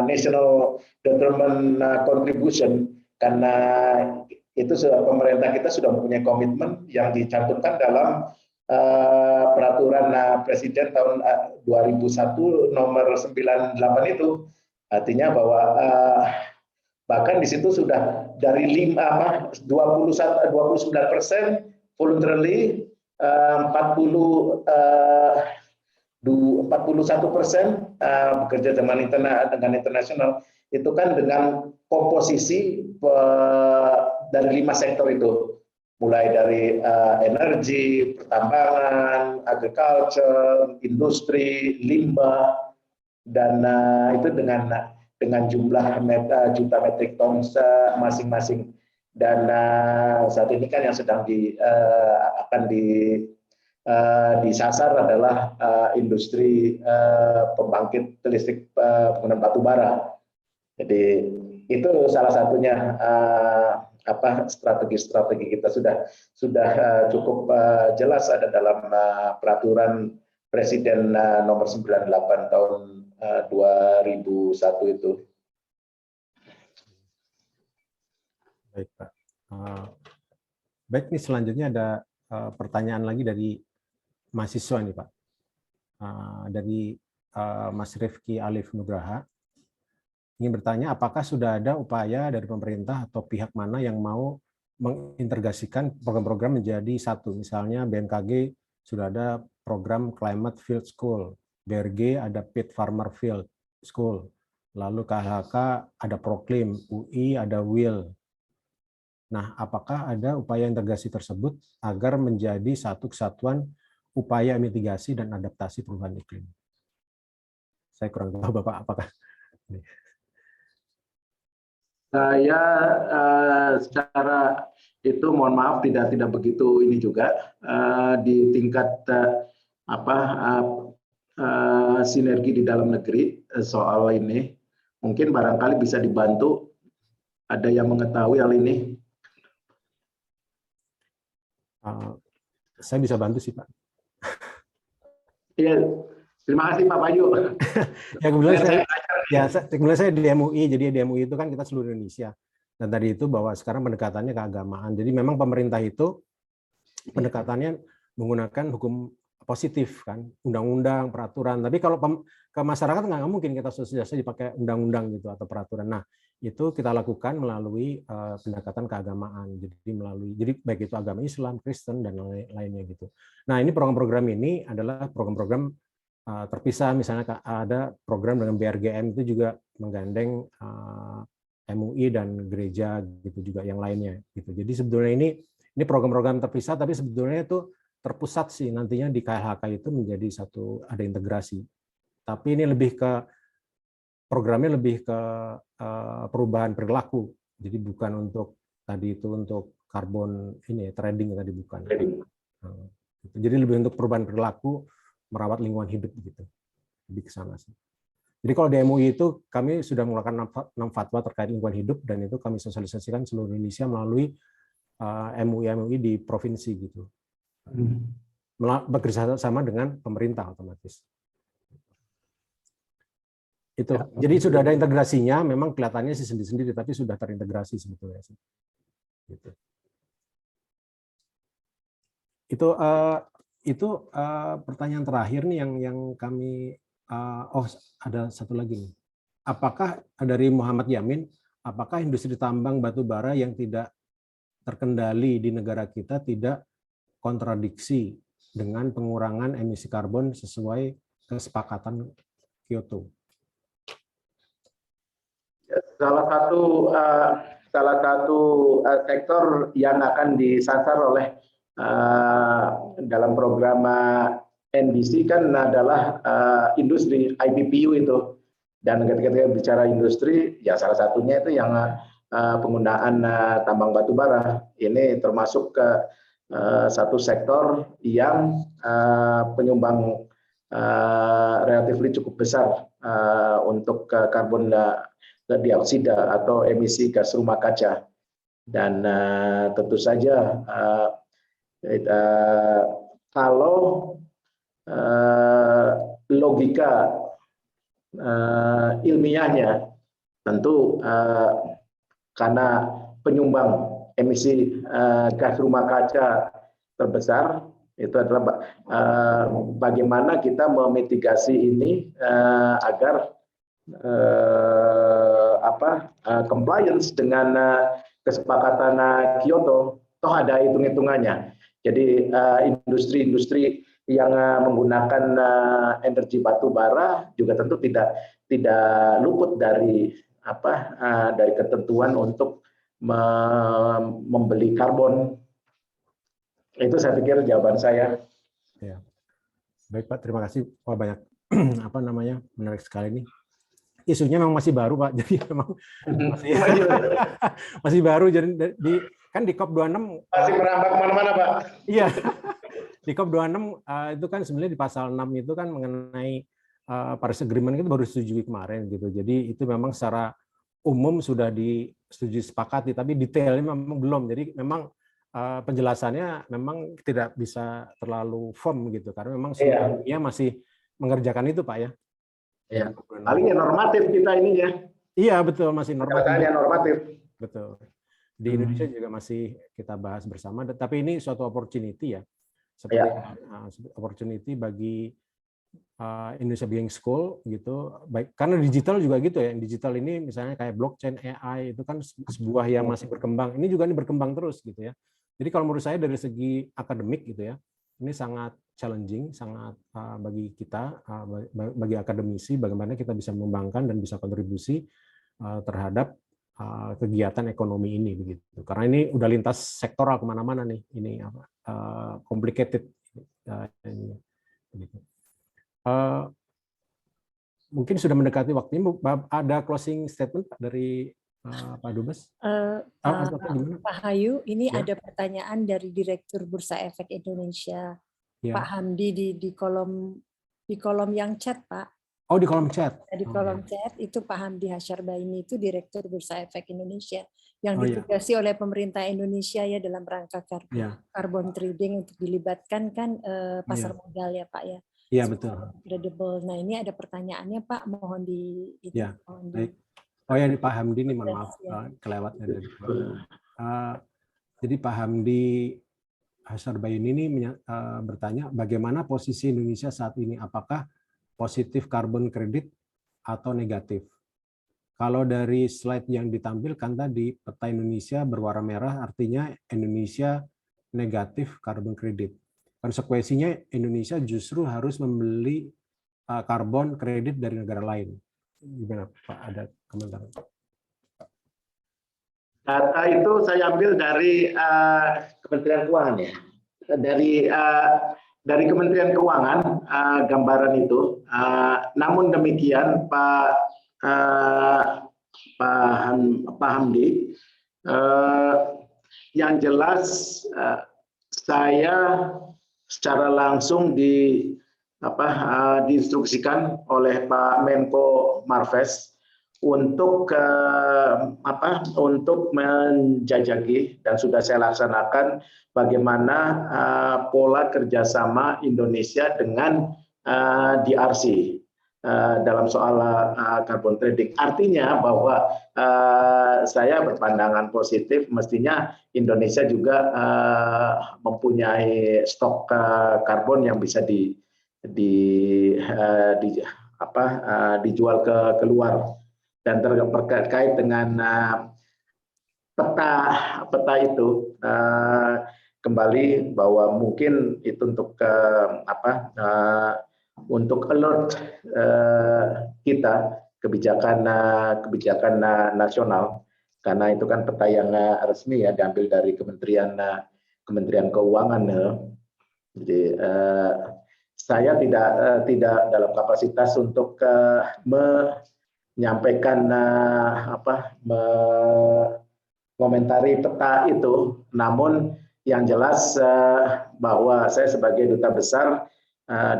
F: national determined contribution, karena itu pemerintah kita sudah mempunyai komitmen yang dicantumkan dalam peraturan Presiden tahun 2001 nomor 98 itu. Artinya bahwa bahkan di situ sudah dari 29% voluntarily, 41% bekerja dengan internasional. Itu kan dengan komposisi dari 5 sektor itu, mulai dari energi, pertambangan, agriculture, industri, limbah, dan itu dengan jumlah juta metrik ton masing-masing. Dan saat ini kan yang sedang akan disasar adalah industri pembangkit listrik penggunaan batu bara. Jadi itu salah satunya strategi kita sudah cukup jelas ada dalam peraturan Presiden nomor 98 tahun 2001 itu.
E: Baik, Pak. Baik, nih selanjutnya ada pertanyaan lagi dari mahasiswa nih, Pak. Dari Mas Rifki Alif Nugraha. Ingin bertanya, apakah sudah ada upaya dari pemerintah atau pihak mana yang mau mengintegrasikan program-program menjadi satu? Misalnya BMKG sudah ada program Climate Field School, BRG ada Pit Farmer Field School, lalu KHK ada Proklim, UI ada WIL. Nah, apakah ada upaya integrasi tersebut agar menjadi satu kesatuan upaya mitigasi dan adaptasi perubahan iklim? Saya kurang tahu Bapak apakah.
F: Saya secara itu mohon maaf tidak begitu ini juga di tingkat sinergi di dalam negeri soal ini. Mungkin barangkali bisa dibantu. Ada yang mengetahui hal ini?
E: Saya bisa bantu sih, Pak.
F: Iya, terima kasih Pak Bayu.
E: Kebetulan saya di MUI, jadi di MUI itu kan kita seluruh Indonesia. Dan tadi itu bahwa sekarang pendekatannya keagamaan. Jadi memang pemerintah itu pendekatannya menggunakan hukum positif kan, undang-undang, peraturan. Tapi kalau ke masyarakat nggak mungkin kita sosialisasi dipakai undang-undang gitu atau peraturan. Nah, itu kita lakukan melalui pendekatan keagamaan. Jadi baik itu agama Islam, Kristen dan lainnya gitu. Nah, ini program-program ini adalah program-program terpisah. Misalnya ada program dengan BRGM itu juga menggandeng MUI dan gereja gitu juga yang lainnya gitu. Jadi sebetulnya ini program-program terpisah, tapi sebetulnya itu terpusat sih nantinya di KLHK itu menjadi ada integrasi. Tapi ini lebih ke programnya lebih ke perubahan perilaku. Jadi bukan untuk tadi itu untuk karbon trading tadi bukan. Jadi lebih untuk perubahan perilaku, merawat lingkungan hidup gitu. Lebih ke sana sih. Jadi kalau di MUI itu kami sudah mengeluarkan 6 fatwa terkait lingkungan hidup dan itu kami sosialisasikan seluruh Indonesia melalui MUI di provinsi gitu. Bekerja sama dengan pemerintah otomatis. Itu. Jadi sudah ada integrasinya, memang kelihatannya sih sendiri-sendiri tapi sudah terintegrasi sebetulnya sih. Gitu. Itu pertanyaan terakhir nih yang kami ada satu lagi nih. Apakah dari Muhammad Yamin, apakah industri tambang batu bara yang tidak terkendali di negara kita tidak kontradiksi dengan pengurangan emisi karbon sesuai kesepakatan Kyoto?
F: Salah satu sektor yang akan disasar oleh dalam program NDC kan adalah industri IPPU itu. Dan ketika bicara industri, ya salah satunya itu yang penggunaan tambang batu bara. Ini termasuk ke satu sektor yang penyumbang relatif cukup besar untuk karbon dioksida atau emisi gas rumah kaca. Dan tentu saja kalau logika ilmiahnya tentu karena penyumbang emisi gas rumah kaca terbesar itu adalah bagaimana kita memitigasi ini agar compliance dengan kesepakatan Kyoto, toh ada hitung-hitungannya. Jadi industri-industri yang menggunakan energi batu bara juga tentu tidak luput dari dari ketentuan untuk membeli karbon. Itu saya pikir jawaban saya.
E: Ya. Baik Pak, terima kasih. Wah, banyak menarik sekali nih. Isunya memang masih baru Pak, jadi memang masih baru. Jadi kan di COP26
F: masih merambah kemana-mana Pak.
E: Iya, di COP26 itu kan sebenarnya di pasal 6 itu kan mengenai Paris Agreement itu baru disetujui kemarin gitu. Jadi itu memang secara umum sudah disetujui sepakati, tapi detailnya memang belum. Jadi memang penjelasannya memang tidak bisa terlalu firm gitu, karena memang seluruh dunia masih mengerjakan itu Pak ya.
F: Iya. Palingnya normatif kita ini ya.
E: Iya betul, masih normatif.
F: Normatif.
E: Betul. Di Indonesia juga masih kita bahas bersama, tapi ini suatu opportunity ya, seperti opportunity bagi Indonesia Being School gitu. Baik, karena digital juga gitu ya. Digital ini misalnya kayak blockchain, AI itu kan sebuah yang masih berkembang. Ini juga berkembang terus gitu ya. Jadi kalau menurut saya dari segi akademik gitu ya, ini sangat challenging, sangat bagi kita, bagi akademisi, bagaimana kita bisa mengembangkan dan bisa kontribusi terhadap kegiatan ekonomi ini begitu. Karena ini udah lintas sektoral kemana-mana nih, ini complicated. Begitu. Mungkin sudah mendekati waktunya. Ada closing statement Pak dari Pak Dubes?
D: Pak Hayu, ini
E: Ya.
D: ada pertanyaan dari Direktur Bursa Efek Indonesia,
E: Ya.
D: Pak Hamdi di kolom yang chat, Pak.
E: Oh, di kolom chat.
D: Di kolom chat itu Pak Hamdi Hasyarbaini itu Direktur Bursa Efek Indonesia yang
E: Oh, ya.
D: ditugasi oleh pemerintah Indonesia ya dalam rangka
E: Ya.
D: carbon trading untuk dilibatkan kan pasar modal ya Pak ya.
E: Iya, betul.
D: Credible. Nah, ini ada pertanyaannya Pak, mohon
E: Ya, baik. Oh ya, Pak Hamdi nih, mohon maaf kelewatnya dari jadi Pak Hamdi Hasyarbaini ini bertanya bagaimana posisi Indonesia saat ini, apakah positif carbon credit atau negatif? Kalau dari slide yang ditampilkan tadi, peta Indonesia berwarna merah artinya Indonesia negatif carbon credit. Konsekuensinya Indonesia justru harus membeli karbon kredit dari negara lain. Gimana Pak? Ada komentar?
F: Data itu saya ambil dari Kementerian Keuangan ya. Dari Kementerian Keuangan gambaran itu. Namun demikian Pak Hamdi, yang jelas saya secara langsung diinstruksikan oleh Pak Menko Marves untuk menjajaki, dan sudah saya laksanakan bagaimana pola kerjasama Indonesia dengan DRC dalam soal carbon trading. Artinya bahwa saya berpandangan positif, mestinya Indonesia juga mempunyai stok karbon yang bisa dijual ke luar. Dan terkait dengan peta itu, kembali bahwa mungkin itu untuk alert kita kebijakan nasional, karena itu kan peta yang resmi ya, diambil dari Kementerian Keuangan. Jadi saya tidak dalam kapasitas untuk menyampaikan mengomentari peta itu, namun yang jelas bahwa saya sebagai duta besar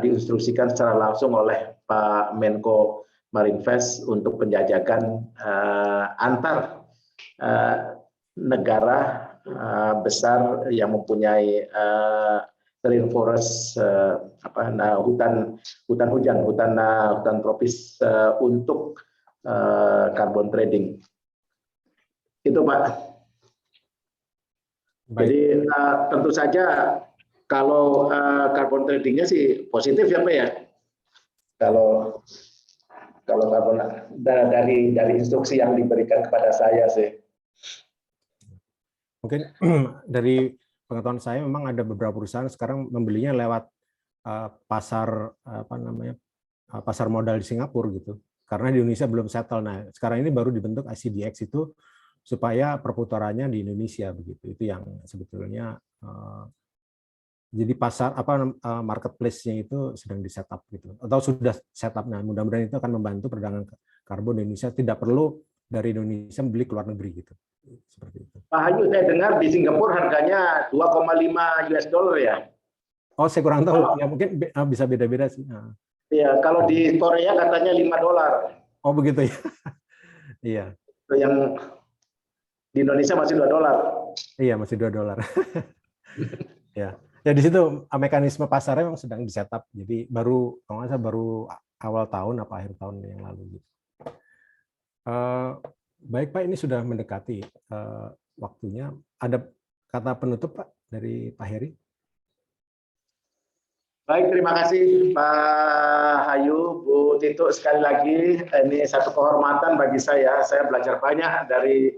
F: diinstruksikan secara langsung oleh Pak Menko Marinvest untuk penjajakan antar negara besar yang mempunyai rainforest, hutan hujan, hutan tropis untuk carbon trading. Itu Pak. Jadi tentu saja kalau carbon tradingnya sih positif ya Pak ya. Kalau carbon dari instruksi yang diberikan kepada saya sih.
E: Mungkin dari pengetahuan saya memang ada beberapa perusahaan sekarang membelinya lewat pasar pasar modal di Singapura gitu. Karena di Indonesia belum settle. Nah, sekarang ini baru dibentuk ICDX itu supaya perputarannya di Indonesia begitu. Itu yang sebetulnya jadi pasar marketplace-nya itu sedang di-setup gitu, atau sudah setup. Nah, mudah-mudahan itu akan membantu perdagangan karbon di Indonesia, tidak perlu dari Indonesia membeli ke luar negeri gitu. Seperti itu.
F: Pak Hayu, saya dengar di Singapura harganya 2,5 US dollar ya.
E: Oh, saya kurang tahu. Ya mungkin bisa beda-beda sih.
F: Iya, kalau di Korea katanya 5 dolar.
E: Oh, begitu ya. Iya.
F: Yang di Indonesia masih 2 dolar.
E: Iya, masih 2 dolar. Ya. Ya di situ mekanisme pasarnya memang sedang di-setup. Jadi baru kalau nggak salah baru awal tahun apa akhir tahun yang lalu gitu. Baik Pak, ini sudah mendekati waktunya. Ada kata penutup Pak dari Pak Heri?
F: Baik, terima kasih Pak Hayu, Bu Tito, sekali lagi ini satu kehormatan bagi saya. Saya belajar banyak dari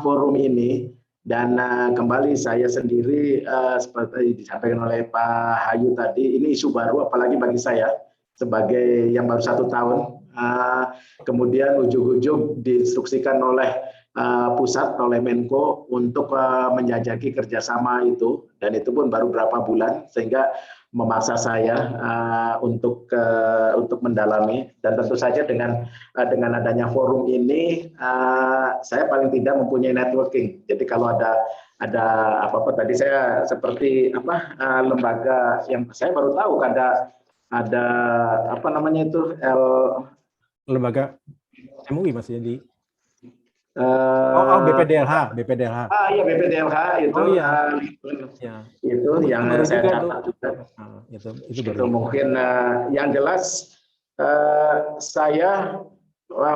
F: forum ini. Dan kembali saya sendiri seperti disampaikan oleh Pak Hayu tadi, ini isu baru apalagi bagi saya sebagai yang baru 1 tahun. Kemudian ujug-ujug diinstruksikan oleh pusat, oleh Menko untuk menjajaki kerjasama itu, dan itu pun baru berapa bulan, sehingga memaksa saya untuk mendalami, dan tentu saja dengan adanya forum ini saya paling tidak mempunyai networking. Jadi kalau ada apa-apa tadi saya seperti lembaga yang saya baru tahu ada apa namanya itu
E: Lembaga MUI Mas ya di
F: Oh,
E: BPDLH.
F: Iya BPDLH itu.
E: Oh iya.
F: Itu yang saya dapat juga.
E: Itu
F: mungkin yang jelas saya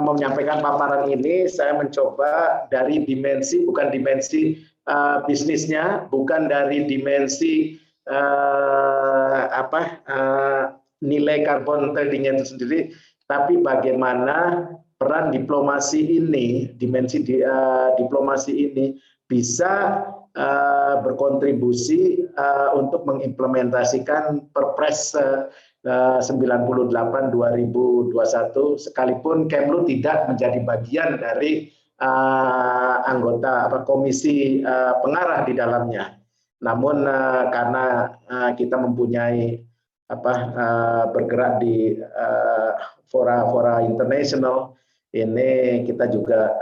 F: menyampaikan paparan ini, saya mencoba dari dimensi, bukan dimensi bisnisnya, bukan dari dimensi nilai karbon tradingnya itu sendiri, tapi bagaimana peran diplomasi ini, dimensi diplomasi ini bisa berkontribusi untuk mengimplementasikan Perpres 98/2021, sekalipun Kemlu tidak menjadi bagian dari anggota komisi pengarah di dalamnya. Namun karena kita mempunyai bergerak di fora internasional, ini kita juga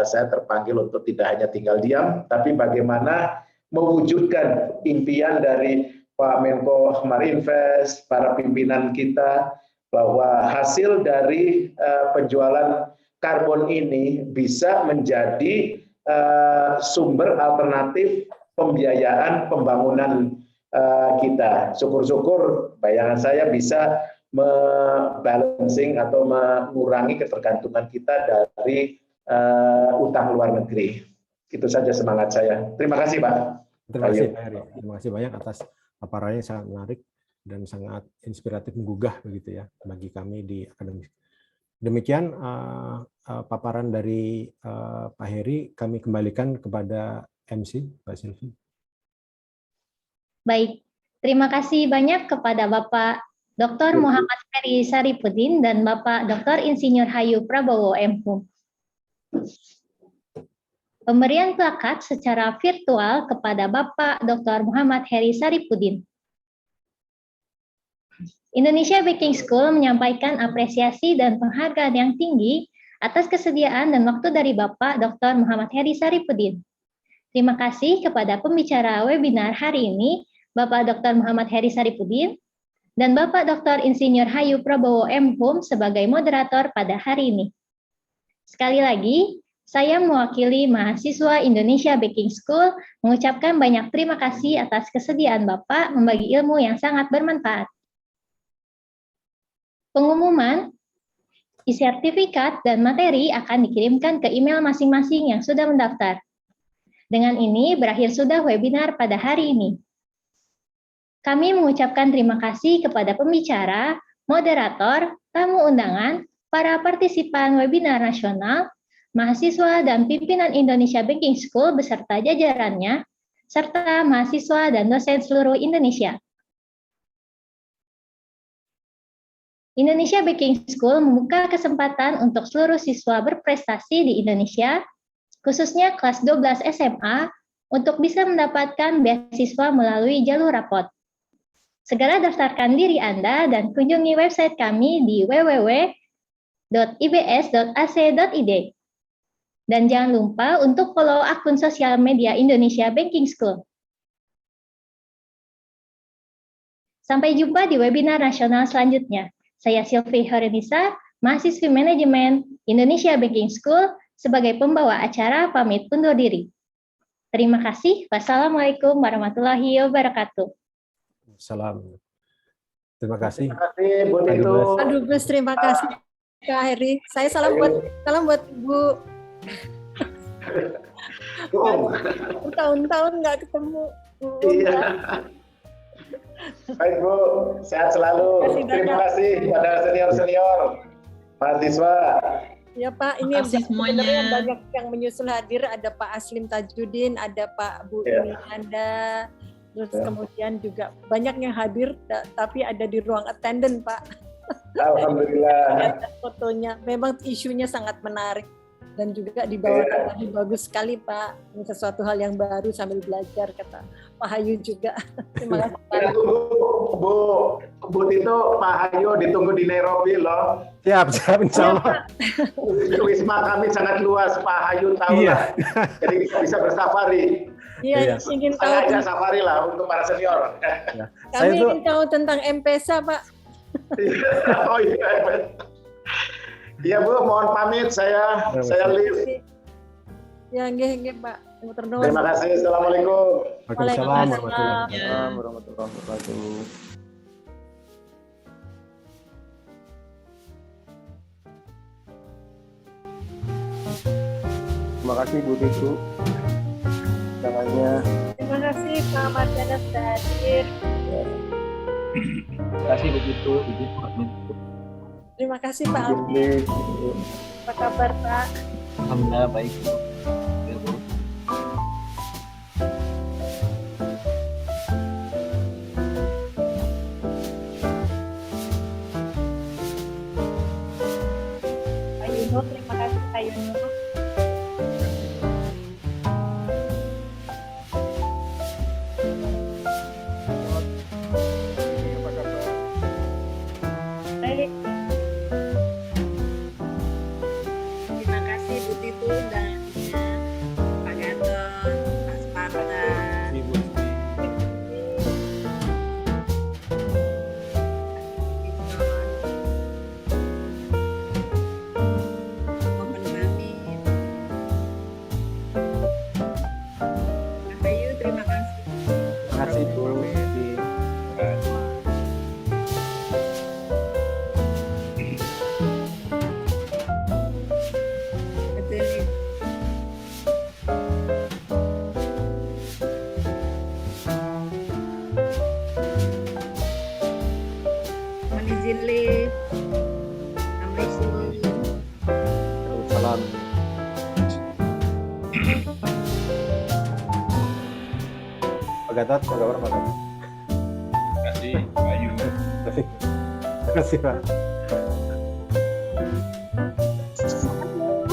F: saya terpanggil untuk tidak hanya tinggal diam, tapi bagaimana mewujudkan impian dari Pak Menko Marinvest, para pimpinan kita, bahwa hasil dari penjualan karbon ini bisa menjadi sumber alternatif pembiayaan pembangunan kita. Syukur-syukur bayangan saya bisa membalancing atau mengurangi ketergantungan kita dari utang luar negeri. Itu saja semangat saya. Terima kasih, Pak.
E: Terima kasih, Pak Heri. Terima kasih banyak atas paparannya, sangat menarik dan sangat inspiratif, menggugah begitu ya bagi kami di akademik. Demikian paparan dari Pak Heri. Kami kembalikan kepada MC, Pak Silvi.
A: Baik, terima kasih banyak kepada Bapak Dr. Muhammad Heri Saripudin dan Bapak Dr. Insinyur Hayu Prabowo MHum. Pemberian plakat secara virtual kepada Bapak Dr. Muhammad Heri Saripudin. Indonesia Baking School menyampaikan apresiasi dan penghargaan yang tinggi atas kesediaan dan waktu dari Bapak Dr. Muhammad Heri Saripudin. Terima kasih kepada pembicara webinar hari ini, Bapak Dr. Muhammad Heri Saripudin, dan Bapak Dr. Insinyur Hayu Prabowo MHum sebagai moderator pada hari ini. Sekali lagi, saya mewakili mahasiswa Indonesia Baking School mengucapkan banyak terima kasih atas kesediaan Bapak membagi ilmu yang sangat bermanfaat. Pengumuman, e-sertifikat dan materi akan dikirimkan ke email masing-masing yang sudah mendaftar. Dengan ini berakhir sudah webinar pada hari ini. Kami mengucapkan terima kasih kepada pembicara, moderator, tamu undangan, para partisipan webinar nasional, mahasiswa dan pimpinan Indonesia Baking School beserta jajarannya, serta mahasiswa dan dosen seluruh Indonesia. Indonesia Baking School membuka kesempatan untuk seluruh siswa berprestasi di Indonesia, khususnya kelas 12 SMA, untuk bisa mendapatkan beasiswa melalui jalur rapot. Segera daftarkan diri Anda dan kunjungi website kami di www.ibs.ac.id. Dan jangan lupa untuk follow akun sosial media Indonesia Baking School. Sampai jumpa di webinar nasional selanjutnya. Saya Silvi Horenisa, mahasiswi manajemen Indonesia Baking School, sebagai pembawa acara pamit undur diri. Terima kasih. Wassalamualaikum warahmatullahi wabarakatuh.
E: Salam. Terima kasih.
F: Terima kasih, Bu Tito.
D: Aduh, Gus, terima kasih, Kak Heri. Saya salam buat Bu. Tahun-tahun nggak ketemu.
F: Iya. Baik, Bu. Sehat selalu. Terima kasih pada senior-senior mahasiswa.
D: Ya Pak, ini sebenarnya banyak yang menyusul hadir. Ada Pak Aslim Tajudin, ada Pak Bu Anda. Terus kemudian juga banyak yang hadir, tapi ada di ruang attendant, Pak.
F: Alhamdulillah.
D: Fotonya, memang isunya sangat menarik. dan juga dibawakan tadi bagus sekali Pak. Ini sesuatu hal yang baru sambil belajar kata Pak Hayu juga. Terima kasih Pak.
F: Bu Tito, Pak Hayu ditunggu di Nairobi loh.
E: Siap, insya Allah.
F: Wisma kami sangat luas, Pak Hayu tahu lah. Jadi bisa bersafari.
D: Iya, ingin tahu.
F: Saya ajak safari lah untuk para senior.
D: Kami ingin tahu tentang M-Pesa Pak.
F: Oh iya. Iya Bu, mohon pamit saya leave.
D: Ya, nggih Pak.
F: Terima kasih. Assalamualaikum.
E: Waalaikumsalam
G: Warahmatullahi wabarakatuh. Terima kasih Bu Titu. Tangannya.
D: Terima kasih Pak Mardiana sudah hadir.
G: Terima kasih Bu Titu.
D: Terima kasih Pak Aldi. Apa kabar Pak?
G: Alhamdulillah baik Bu. Ya, Bu.
D: Pak Yuno, terima kasih Pak Yuno. Baik. Terima kasih Bu Titu dan Pak Gatot, Pak Sparta. Mohon pamit. Pak Hayu, terima kasih.
G: Terima kasih Bu.
D: Betul. Mohon izin live. Assalamualaikum.
G: Salam.
E: Pak Gatot, apa kabar Pak Gatot?
C: Terima kasih, Pak Ayu.
E: Terima kasih Pak.